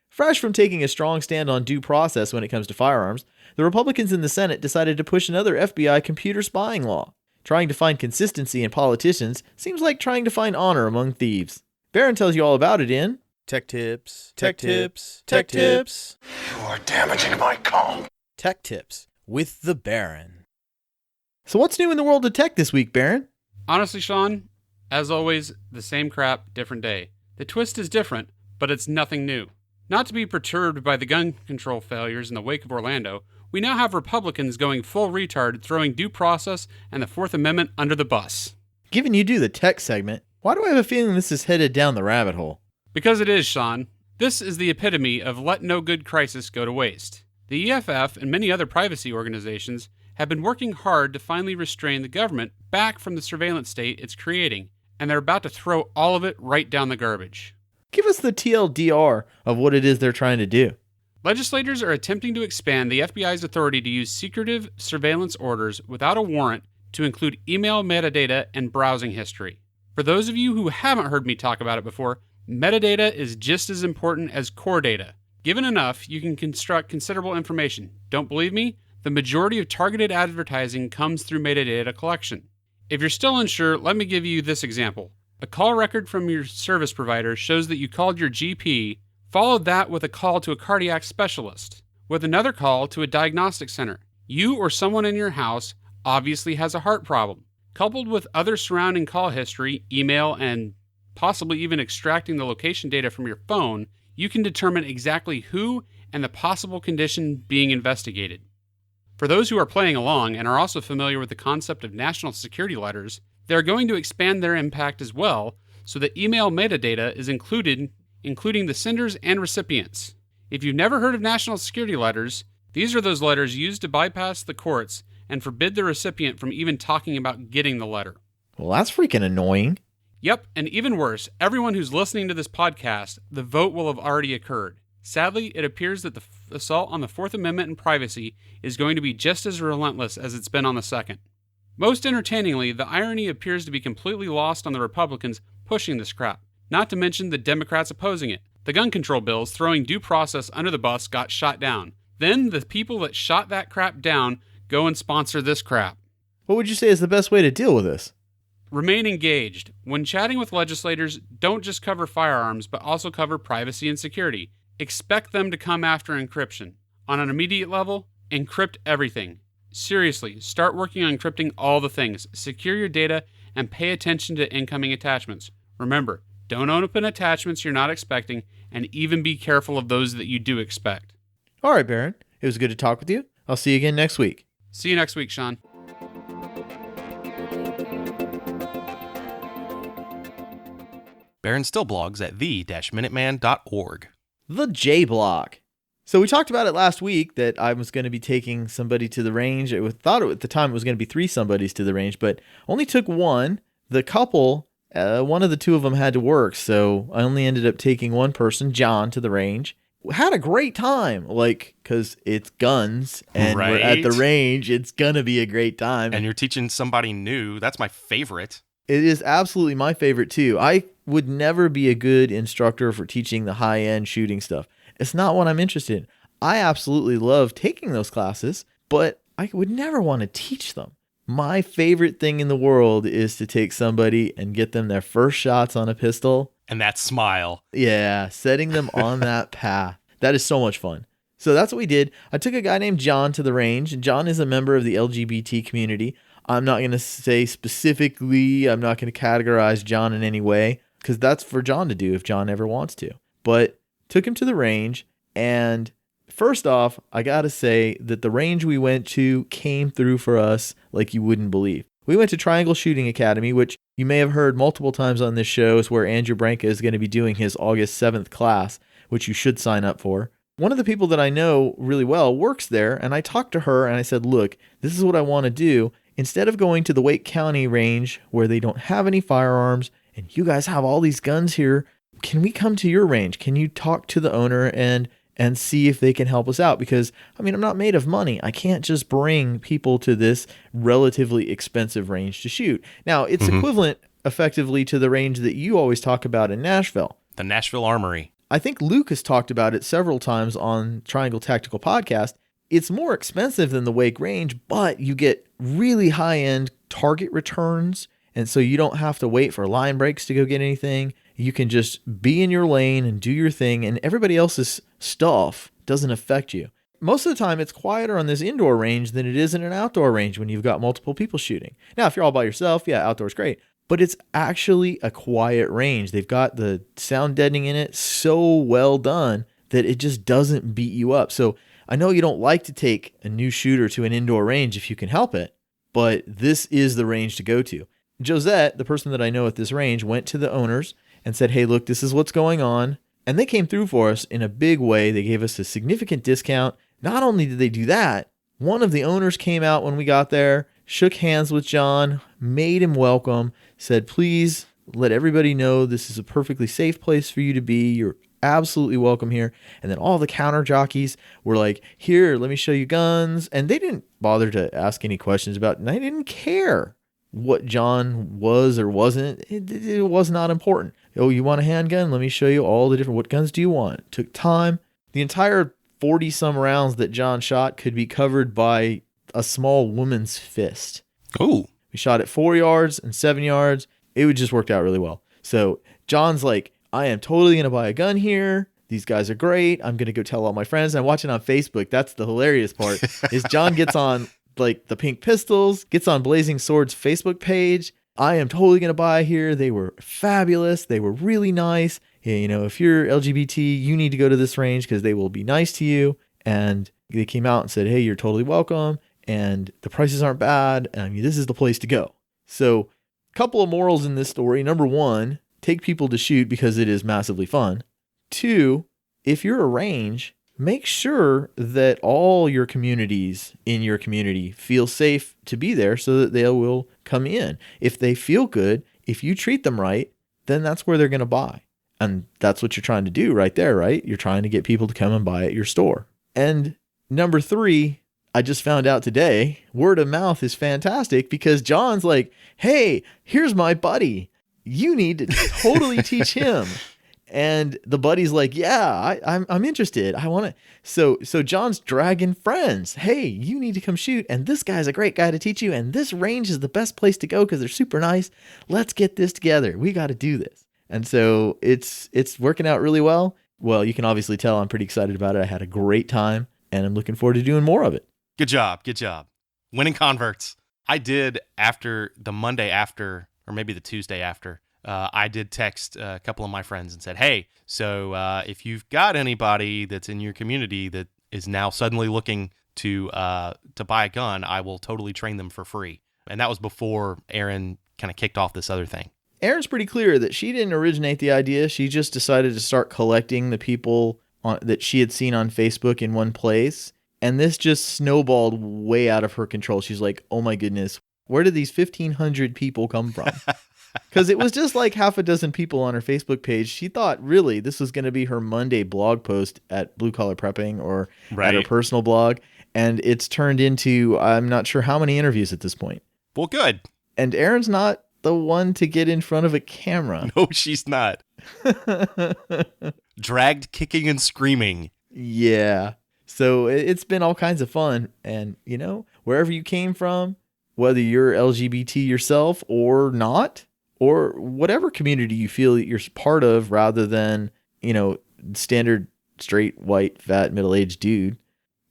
Fresh from taking a strong stand on due process when it comes to firearms, the Republicans in the Senate decided to push another FBI computer spying law. Trying to find consistency in politicians seems like trying to find honor among thieves. Barron tells you all about it in Tech Tips, Tech Tips, Tech Tips. You are damaging my calm. Tech Tips with the Barron. So what's new in the world of tech this week, Barron? Honestly, Sean, as always, the same crap, different day. The twist is different, but it's nothing new. Not to be perturbed by the gun control failures in the wake of Orlando, we now have Republicans going full retard, throwing due process and the Fourth Amendment under the bus. Given you do the tech segment, why do I have a feeling this is headed down the rabbit hole? Because it is, Sean. This is the epitome of let no good crisis go to waste. The EFF and many other privacy organizations have been working hard to finally restrain the government back from the surveillance state it's creating, and they're about to throw all of it right down the garbage. Give us the TLDR of what it is they're trying to do. Legislators are attempting to expand the FBI's authority to use secretive surveillance orders without a warrant to include email metadata and browsing history. For those of you who haven't heard me talk about it before, metadata is just as important as core data. Given enough, you can construct considerable information. Don't believe me? The majority of targeted advertising comes through metadata collection. If you're still unsure, let me give you this example. A call record from your service provider shows that you called your GP, followed that with a call to a cardiac specialist, with another call to a diagnostic center. You or someone in your house obviously has a heart problem. Coupled with other surrounding call history, email, and possibly even extracting the location data from your phone, you can determine exactly who and the possible condition being investigated. For those who are playing along and are also familiar with the concept of national security letters, they are going to expand their impact as well, so that email metadata is included, including the senders and recipients. If you've never heard of national security letters, these are those letters used to bypass the courts and forbid the recipient from even talking about getting the letter. Well, that's freaking annoying. Yep, and even worse, everyone who's listening to this podcast, the vote will have already occurred. Sadly, it appears that the assault on the Fourth Amendment and privacy is going to be just as relentless as it's been on the Second. Most entertainingly, the irony appears to be completely lost on the Republicans pushing this crap, not to mention the Democrats opposing it. The gun control bills throwing due process under the bus got shot down. Then the people that shot that crap down go and sponsor this crap. What would you say is the best way to deal with this? Remain engaged. When chatting with legislators, don't just cover firearms, but also cover privacy and security. Expect them to come after encryption. On an immediate level, encrypt everything. Seriously, start working on encrypting all the things. Secure your data and pay attention to incoming attachments. Remember, don't open attachments you're not expecting, and even be careful of those that you do expect. All right, Barron. It was good to talk with you. I'll see you again next week. See you next week, Sean. Barron still blogs at the-minuteman.org. The J Block. So we talked about it last week that I was going to be taking somebody to the range. I thought at the time it was going to be 3 somebodies to the range, but only took one. The couple, one of the 2 of them had to work, so I only ended up taking one person, John, to the range. Had a great time, because it's guns, and we're at the range. It's going to be a great time. And you're teaching somebody new. That's my favorite. It is absolutely my favorite, too. I would never be a good instructor for teaching the high-end shooting stuff. It's not what I'm interested in. I absolutely love taking those classes, but I would never want to teach them. My favorite thing in the world is to take somebody and get them their first shots on a pistol. And that smile. Yeah, setting them on that path. That is so much fun. So that's what we did. I took a guy named John to the range. John is a member of the LGBT community. I'm not going to say specifically, I'm not going to categorize John in any way, because that's for John to do if John ever wants to. But took him to the range, and first off, I got to say that the range we went to came through for us like you wouldn't believe. We went to Triangle Shooting Academy, which you may have heard multiple times on this show, is where Andrew Branca is going to be doing his August 7th class, which you should sign up for. One of the people that I know really well works there, and I talked to her and I said, look, this is what I want to do. Instead of going to the Wake County range where they don't have any firearms and you guys have all these guns here, can we come to your range? Can you talk to the owner and see if they can help us out? Because, I mean, I'm not made of money. I can't just bring people to this relatively expensive range to shoot. Now, it's equivalent effectively to the range that you always talk about in Nashville. The Nashville Armory. I think Luke has talked about it several times on Triangle Tactical Podcast. It's more expensive than the Wake range, but you get really high-end target returns, and so you don't have to wait for line breaks to go get anything. You can just be in your lane and do your thing, and everybody else's stuff doesn't affect you. Most of the time, it's quieter on this indoor range than it is in an outdoor range when you've got multiple people shooting. Now, if you're all by yourself, yeah, outdoor's great. But it's actually a quiet range. They've got the sound deadening in it so well done that it just doesn't beat you up. So I know you don't like to take a new shooter to an indoor range if you can help it, but this is the range to go to. Josette, the person that I know at this range, went to the owners and said, hey, look, this is what's going on. And they came through for us in a big way. They gave us a significant discount. Not only did they do that, one of the owners came out when we got there, shook hands with John, made him welcome, said, please let everybody know this is a perfectly safe place for you to be. You're absolutely welcome here. And then all the counter jockeys were like, here, let me show you guns. And they didn't bother to ask any questions about it. And I didn't care what John was or wasn't. It was not important. Oh, you want a handgun? Let me show you all the different, what guns do you want? It took time. The entire 40 some rounds that John shot could be covered by a small woman's fist. Oh. We shot at 4 yards and 7 yards. It would just worked out really well. So John's like, I am totally going to buy a gun here. These guys are great. I'm going to go tell all my friends. And I'm watching on Facebook. That's the hilarious part is John gets on like the Pink Pistols, gets on Blazing Swords Facebook page. I am totally going to buy here. They were fabulous. They were really nice. Yeah, you know, if you're LGBT, you need to go to this range because they will be nice to you. And they came out and said, hey, you're totally welcome. And the prices aren't bad. I mean, this is the place to go. So a couple of morals in this story. Number one, take people to shoot because it is massively fun. Two, if you're a range, make sure that all your communities in your community feel safe to be there so that they will come in. If they feel good, if you treat them right, then that's where they're going to buy. And that's what you're trying to do right there, right? You're trying to get people to come and buy at your store. And number three, I just found out today, word of mouth is fantastic because John's like, hey, here's my buddy. You need to totally teach him. And the buddy's like, yeah, I'm interested. I want to. So John's dragging friends. Hey, you need to come shoot. And this guy's a great guy to teach you. And this range is the best place to go because they're super nice. Let's get this together. We got to do this. And so it's working out really well. Well, you can obviously tell I'm pretty excited about it. I had a great time and I'm looking forward to doing more of it. Good job. Good job. Winning converts. I did after the Monday after, or maybe the Tuesday after, I did text a couple of my friends and said, hey, so if you've got anybody that's in your community that is now suddenly looking to buy a gun, I will totally train them for free. And that was before Erin kind of kicked off this other thing. Erin's pretty clear that she didn't originate the idea. She just decided to start collecting the people that she had seen on Facebook in one place. And this just snowballed way out of her control. She's like, oh my goodness, where did these 1,500 people come from? Because it was just like half a dozen people on her Facebook page. She thought really this was going to be her Monday blog post at Blue Collar Prepping or at her personal blog. And it's turned into, I'm not sure how many interviews at this point. Well, good. And Erin's not the one to get in front of a camera. No, she's not. Dragged kicking and screaming. Yeah. So it's been all kinds of fun. And, you know, wherever you came from, whether you're LGBT yourself or not, or whatever community you feel that you're part of rather than, you know, standard straight, white, fat, middle-aged dude,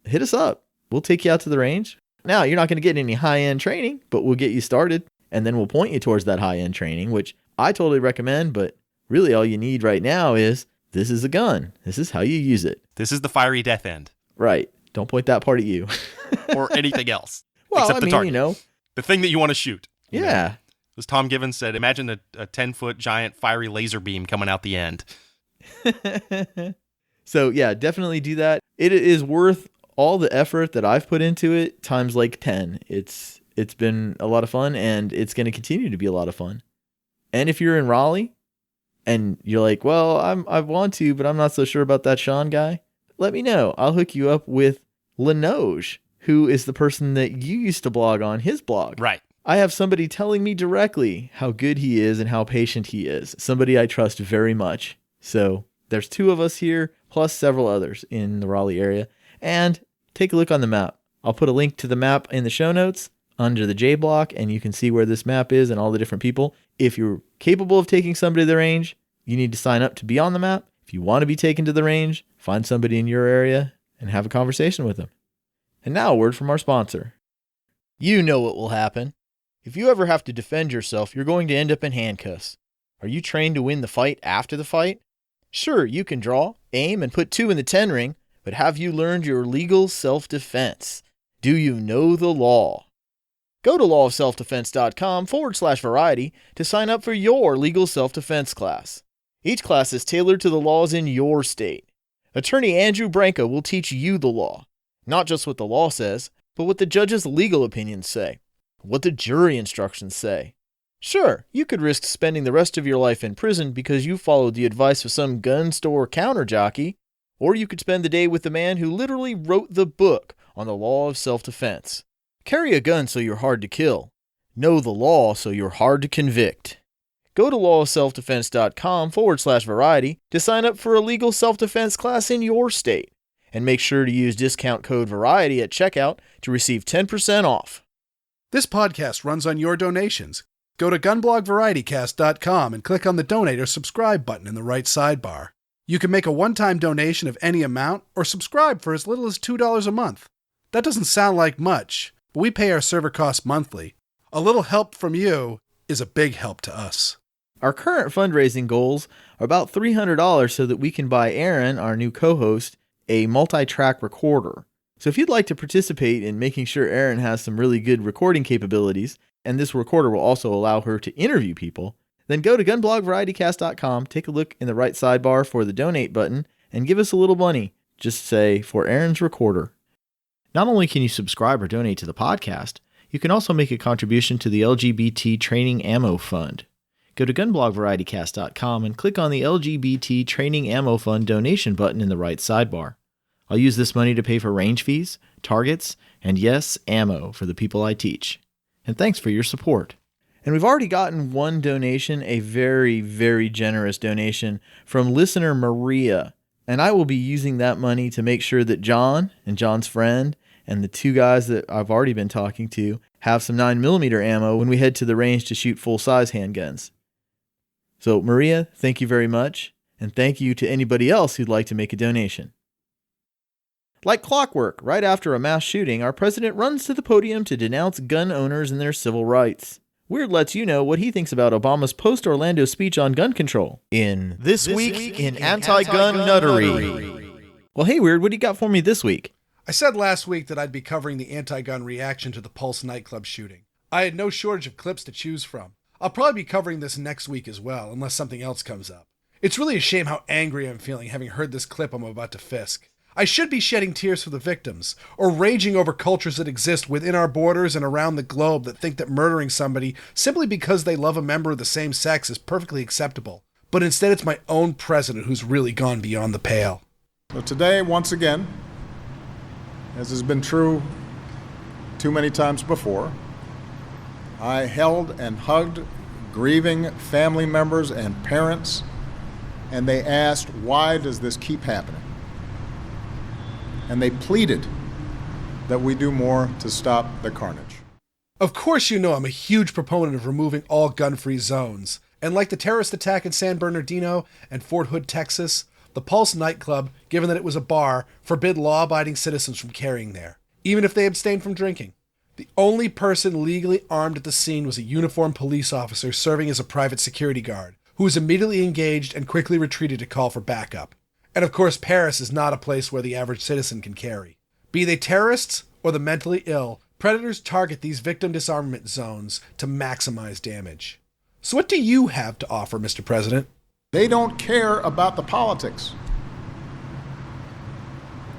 hit us up. We'll take you out to the range. Now, you're not going to get any high-end training, but we'll get you started, and then we'll point you towards that high-end training, which I totally recommend, but really all you need right now is this is a gun. This is how you use it. This is the fiery death end. Right. Don't point that part at you. Or anything else. Well, except the target. You know. The thing that you want to shoot. Yeah. Know? As Tom Givens said, imagine a 10-foot giant fiery laser beam coming out the end. So yeah, definitely do that. It is worth all the effort that I've put into it times like 10. It's been a lot of fun, and it's going to continue to be a lot of fun. And if you're in Raleigh and you're like, well, I want to, but I'm not so sure about that Sean guy, let me know. I'll hook you up with Linoge, who is the person that you used to blog on his blog. Right. I have somebody telling me directly how good he is and how patient he is. Somebody I trust very much. So there's 2 of us here, plus several others in the Raleigh area. And take a look on the map. I'll put a link to the map in the show notes under the J block, and you can see where this map is and all the different people. If you're capable of taking somebody to the range, you need to sign up to be on the map. If you want to be taken to the range, find somebody in your area and have a conversation with them. And now a word from our sponsor. You know what will happen. If you ever have to defend yourself, you're going to end up in handcuffs. Are you trained to win the fight after the fight? Sure, you can draw, aim, and put 2 in the 10 ring, but have you learned your legal self-defense? Do you know the law? Go to lawofselfdefense.com/variety to sign up for your legal self-defense class. Each class is tailored to the laws in your state. Attorney Andrew Branco will teach you the law, not just what the law says, but what the judge's legal opinions say, what the jury instructions say. Sure, you could risk spending the rest of your life in prison because you followed the advice of some gun store counter jockey, or you could spend the day with the man who literally wrote the book on the law of self-defense. Carry a gun so you're hard to kill. Know the law so you're hard to convict. Go to lawofselfdefense.com/variety to sign up for a legal self-defense class in your state. And make sure to use discount code VARIETY at checkout to receive 10% off. This podcast runs on your donations. Go to GunBlog VarietyCast.com and click on the Donate or Subscribe button in the right sidebar. You can make a one-time donation of any amount or subscribe for as little as $2 a month. That doesn't sound like much, but we pay our server costs monthly. A little help from you is a big help to us. Our current fundraising goals are about $300 so that we can buy Aaron, our new co-host, a multi-track recorder. So if you'd like to participate in making sure Aaron has some really good recording capabilities, and this recorder will also allow her to interview people, then go to gunblogvarietycast.com, take a look in the right sidebar for the donate button, and give us a little money. Just say, for Aaron's recorder. Not only can you subscribe or donate to the podcast, you can also make a contribution to the LGBT Training Ammo Fund. Go to gunblogvarietycast.com and click on the LGBT Training Ammo Fund donation button in the right sidebar. I'll use this money to pay for range fees, targets, and yes, ammo for the people I teach. And thanks for your support. And we've already gotten one donation, a very, very generous donation from listener Maria. And I will be using that money to make sure that John and John's friend and the 2 guys that I've already been talking to have some 9mm ammo when we head to the range to shoot full-size handguns. So Maria, thank you very much. And thank you to anybody else who'd like to make a donation. Like clockwork, right after a mass shooting, our president runs to the podium to denounce gun owners and their civil rights. Weird lets you know what he thinks about Obama's post-Orlando speech on gun control. In This Week in Anti-Gun Nuttery. Well, hey, Weird, what do you got for me this week? I said last week that I'd be covering the anti-gun reaction to the Pulse nightclub shooting. I had no shortage of clips to choose from. I'll probably be covering this next week as well, unless something else comes up. It's really a shame how angry I'm feeling having heard this clip I'm about to fisk. I should be shedding tears for the victims, or raging over cultures that exist within our borders and around the globe that think that murdering somebody simply because they love a member of the same sex is perfectly acceptable. But instead it's my own president who's really gone beyond the pale. So today, once again, as has been true too many times before, I held and hugged grieving family members and parents, and they asked, why does this keep happening? And they pleaded that we do more to stop the carnage. Of course you know I'm a huge proponent of removing all gun-free zones. And like the terrorist attack in San Bernardino and Fort Hood, Texas, the Pulse nightclub, given that it was a bar, forbid law-abiding citizens from carrying there, even if they abstained from drinking. The only person legally armed at the scene was a uniformed police officer serving as a private security guard, who was immediately engaged and quickly retreated to call for backup. And of course, Paris is not a place where the average citizen can carry. Be they terrorists or the mentally ill, predators target these victim disarmament zones to maximize damage. So what do you have to offer, Mr. President? They don't care about the politics.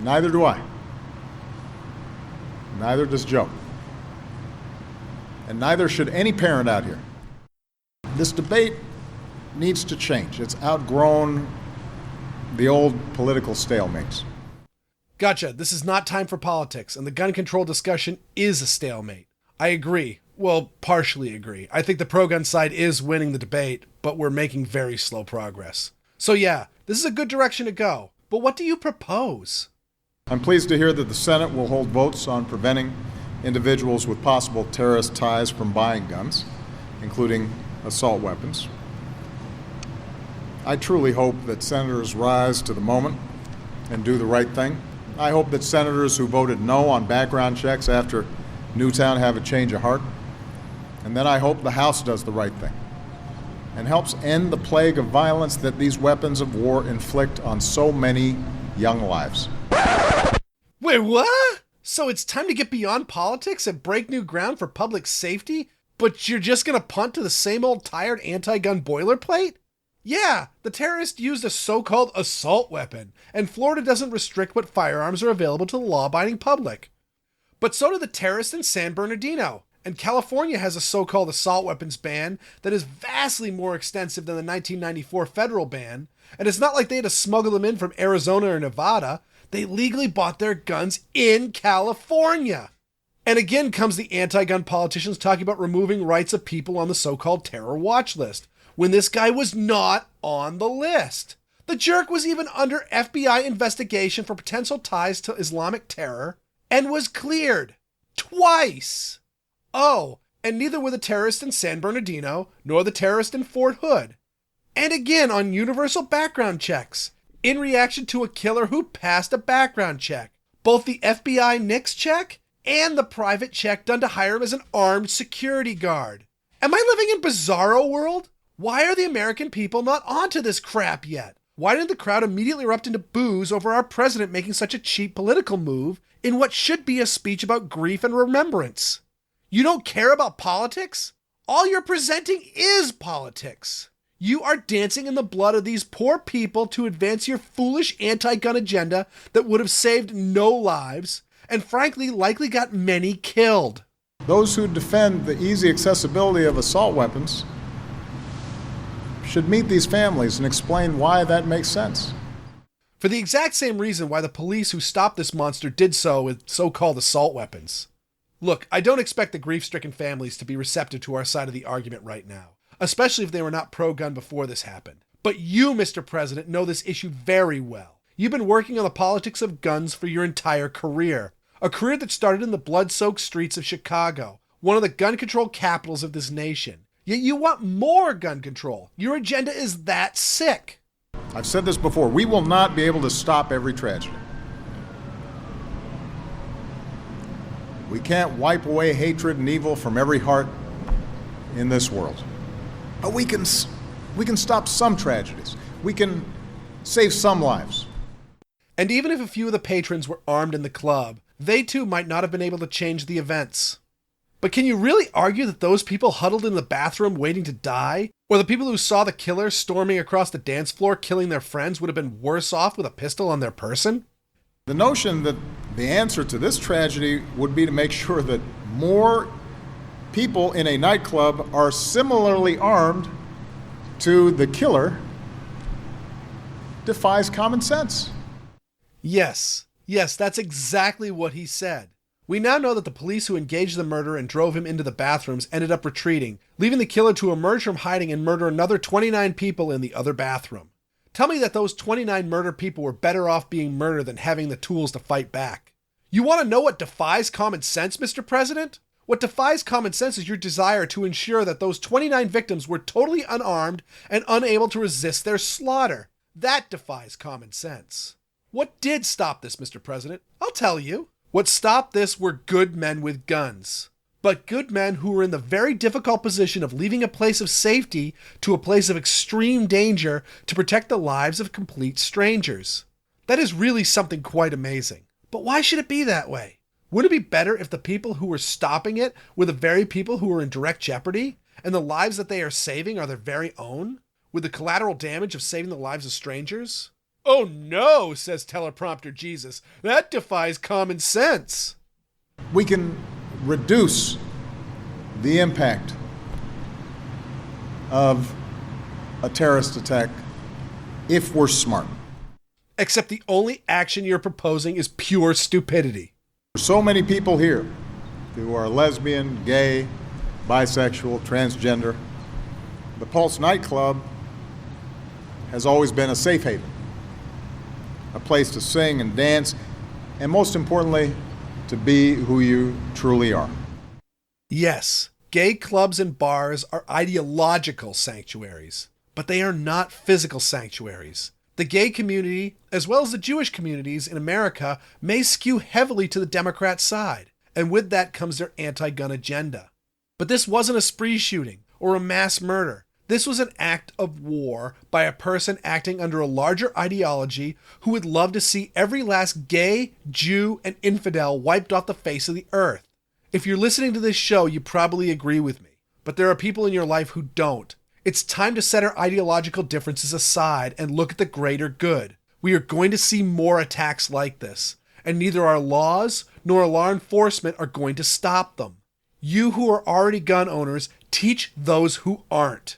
Neither do I. Neither does Joe. And neither should any parent out here. This debate needs to change. It's outgrown the old political stalemates. Gotcha. This is not time for politics, and the gun control discussion is a stalemate. I agree. Well, partially agree. I think the pro-gun side is winning the debate, but we're making very slow progress. So yeah, this is a good direction to go. But what do you propose? I'm pleased to hear that the Senate will hold votes on preventing individuals with possible terrorist ties from buying guns, including assault weapons. I truly hope that senators rise to the moment and do the right thing. I hope that senators who voted no on background checks after Newtown have a change of heart. And then I hope the House does the right thing and helps end the plague of violence that these weapons of war inflict on so many young lives. Wait, what? So it's time to get beyond politics and break new ground for public safety, but you're just gonna punt to the same old tired anti-gun boilerplate? Yeah, the terrorist used a so-called assault weapon, and Florida doesn't restrict what firearms are available to the law-abiding public. But so did the terrorist in San Bernardino, and California has a so-called assault weapons ban that is vastly more extensive than the 1994 federal ban, and it's not like they had to smuggle them in from Arizona or Nevada. They legally bought their guns in California. And again comes the anti-gun politicians talking about removing rights of people on the so-called terror watch list, when this guy was not on the list. The jerk was even under FBI investigation for potential ties to Islamic terror and was cleared twice. Oh, and neither were the terrorist in San Bernardino nor the terrorist in Fort Hood. And again on universal background checks, in reaction to a killer who passed a background check, both the FBI NICS check and the private check done to hire him as an armed security guard. Am I living in bizarro world? Why are the American people not onto this crap yet? Why didn't the crowd immediately erupt into boos over our president making such a cheap political move in what should be a speech about grief and remembrance? You don't care about politics? All you're presenting is politics. You are dancing in the blood of these poor people to advance your foolish anti-gun agenda that would have saved no lives and frankly likely got many killed. Those who defend the easy accessibility of assault weapons should meet these families and explain why that makes sense. For the exact same reason why the police who stopped this monster did so with so-called assault weapons. Look, I don't expect the grief-stricken families to be receptive to our side of the argument right now, especially if they were not pro-gun before this happened. But you, Mr. President, know this issue very well. You've been working on the politics of guns for your entire career. A career that started in the blood-soaked streets of Chicago, one of the gun control capitals of this nation. Yet you want more gun control. Your agenda is that sick. I've said this before, we will not be able to stop every tragedy. We can't wipe away hatred and evil from every heart in this world. But we can stop some tragedies. We can save some lives. And even if a few of the patrons were armed in the club, they too might not have been able to change the events. But can you really argue that those people huddled in the bathroom waiting to die, or the people who saw the killer storming across the dance floor killing their friends would have been worse off with a pistol on their person? The notion that the answer to this tragedy would be to make sure that more people in a nightclub are similarly armed to the killer defies common sense. Yes, that's exactly what he said. We now know that the police who engaged the murderer and drove him into the bathrooms ended up retreating, leaving the killer to emerge from hiding and murder another 29 people in the other bathroom. Tell me that those 29 murdered people were better off being murdered than having the tools to fight back. You want to know what defies common sense, Mr. President? What defies common sense is your desire to ensure that those 29 victims were totally unarmed and unable to resist their slaughter. That defies common sense. What did stop this, Mr. President? I'll tell you. What stopped this were good men with guns. But good men who were in the very difficult position of leaving a place of safety to a place of extreme danger to protect the lives of complete strangers. That is really something quite amazing. But why should it be that way? Wouldn't it be better if the people who were stopping it were the very people who were in direct jeopardy, and the lives that they are saving are their very own, with the collateral damage of saving the lives of strangers? "Oh no," says teleprompter Jesus. "That defies common sense." We can reduce the impact of a terrorist attack if we're smart. Except the only action you're proposing is pure stupidity. So many people here who are lesbian, gay, bisexual, transgender. The Pulse nightclub has always been a safe haven, a place to sing and dance, and most importantly, to be who you truly are. Yes, gay clubs and bars are ideological sanctuaries, but they are not physical sanctuaries. The gay community, as well as the Jewish communities in America, may skew heavily to the Democrat side, and with that comes their anti-gun agenda. But this wasn't a spree shooting or a mass murder. This was an act of war by a person acting under a larger ideology who would love to see every last gay, Jew, and infidel wiped off the face of the earth. If you're listening to this show, you probably agree with me, but there are people in your life who don't. It's time to set our ideological differences aside and look at the greater good. We are going to see more attacks like this, and neither our laws nor law enforcement are going to stop them. You who are already gun owners, teach those who aren't.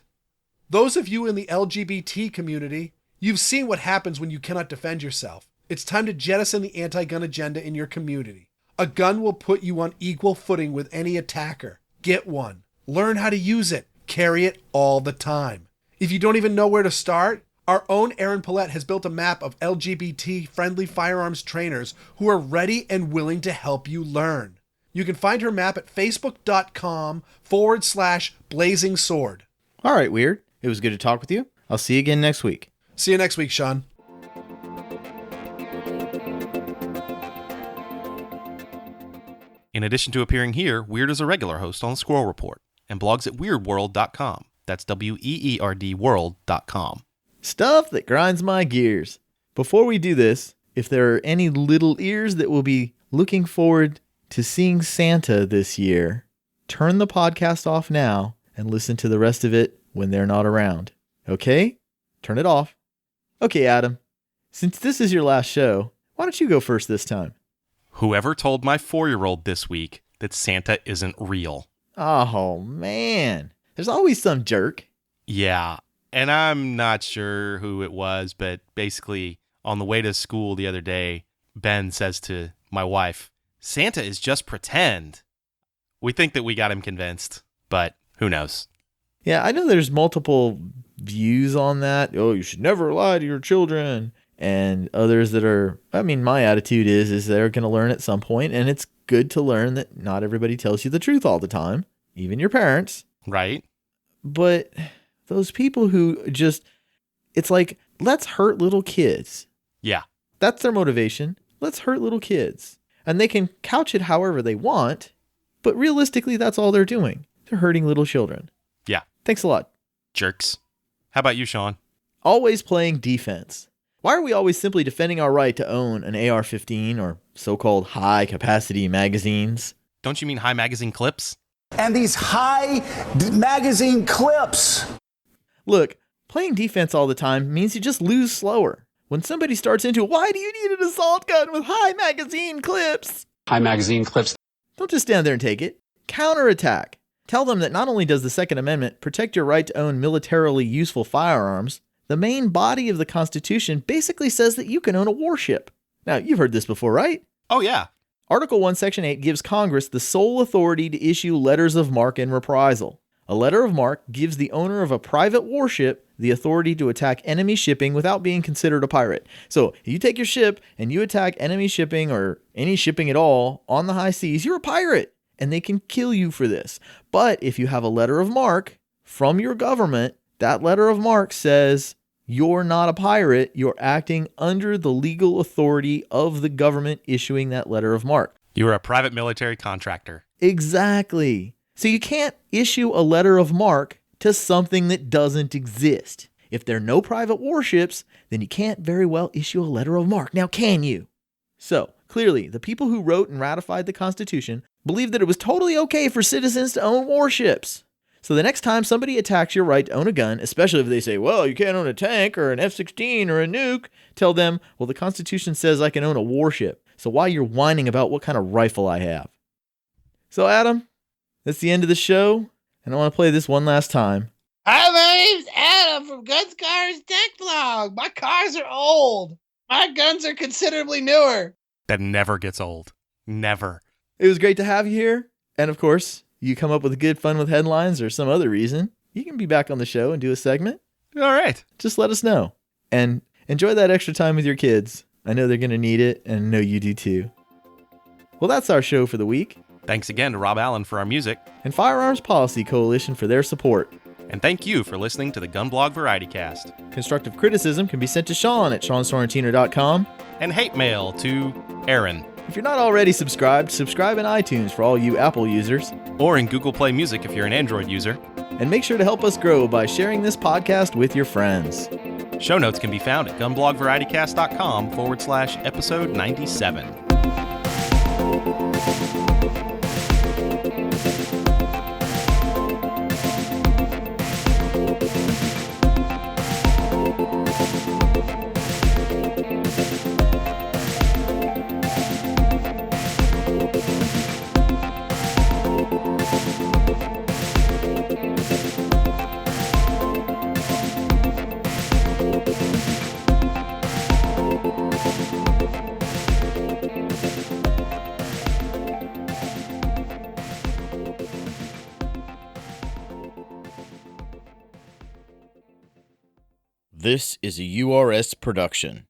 Those of you in the LGBT community, you've seen what happens when you cannot defend yourself. It's time to jettison the anti-gun agenda in your community. A gun will put you on equal footing with any attacker. Get one. Learn how to use it. Carry it all the time. If you don't even know where to start, our own Aaron Paulette has built a map of LGBT-friendly firearms trainers who are ready and willing to help you learn. You can find her map at facebook.com/blazing sword. All right, Weird. It was good to talk with you. I'll see you again next week. See you next week, Sean. In addition to appearing here, Weird is a regular host on the Squirrel Report and blogs at weirdworld.com. That's WEERD world.com. Stuff that grinds my gears. Before we do this, if there are any little ears that will be looking forward to seeing Santa this year, turn the podcast off now and listen to the rest of it when they're not around. Okay? Turn it off. Okay, Adam. Since this is your last show, why don't you go first this time? Whoever told my 4-year-old this week that Santa isn't real? Oh, man. There's always some jerk. Yeah, and I'm not sure who it was, but basically on the way to school the other day, Ben says to my wife, "Santa is just pretend." We think that we got him convinced, but who knows? Yeah, I know there's multiple views on that. Oh, you should never lie to your children. And others that are, my attitude is they're going to learn at some point, and it's good to learn that not everybody tells you the truth all the time, even your parents. Right. But those people who just, it's like, let's hurt little kids. Yeah. That's their motivation. Let's hurt little kids. And they can couch it however they want, but realistically, that's all they're doing. They're hurting little children. Yeah. Thanks a lot. Jerks. How about you, Sean? Always playing defense. Why are we always simply defending our right to own an AR-15 or so-called high-capacity magazines? Don't you mean high magazine clips? And these high magazine clips. Look, playing defense all the time means you just lose slower. When somebody starts into, why do you need an assault gun with high magazine clips? High magazine clips. Don't just stand there and take it. Counterattack. Tell them that not only does the Second Amendment protect your right to own militarily useful firearms, the main body of the Constitution basically says that you can own a warship. Now, you've heard this before, right? Oh, yeah. Article 1, Section 8 gives Congress the sole authority to issue letters of marque in reprisal. A letter of marque gives the owner of a private warship the authority to attack enemy shipping without being considered a pirate. So, if you take your ship and you attack enemy shipping or any shipping at all on the high seas, you're a pirate, and they can kill you for this. But if you have a letter of marque from your government, that letter of marque says you're not a pirate, you're acting under the legal authority of the government issuing that letter of marque. You're a private military contractor. Exactly. So you can't issue a letter of marque to something that doesn't exist. If there are no private warships, then you can't very well issue a letter of marque. Now, can you? So, clearly, the people who wrote and ratified the Constitution believed that it was totally okay for citizens to own warships. So the next time somebody attacks your right to own a gun, especially if they say, well, you can't own a tank or an F-16 or a nuke, tell them, well, the Constitution says I can own a warship. So why you're whining about what kind of rifle I have? So Adam, that's the end of the show, and I want to play this one last time. Hi, my name's Adam from Guns, Cars, Tech Blog. My cars are old. My guns are considerably newer. That never gets old. Never. It was great to have you here. And of course, you come up with good fun with headlines or some other reason, you can be back on the show and do a segment. All right. Just let us know. And enjoy that extra time with your kids. I know they're going to need it, and I know you do too. Well, that's our show for the week. Thanks again to Rob Allen for our music. And Firearms Policy Coalition for their support. And thank you for listening to the GunBlog VarietyCast. Constructive criticism can be sent to Sean at SeanSorrentino.com. And hate mail to Aaron. If you're not already subscribed, subscribe in iTunes for all you Apple users. Or in Google Play Music if you're an Android user. And make sure to help us grow by sharing this podcast with your friends. Show notes can be found at gunblogvarietycast.com/episode 97. This is a URS production.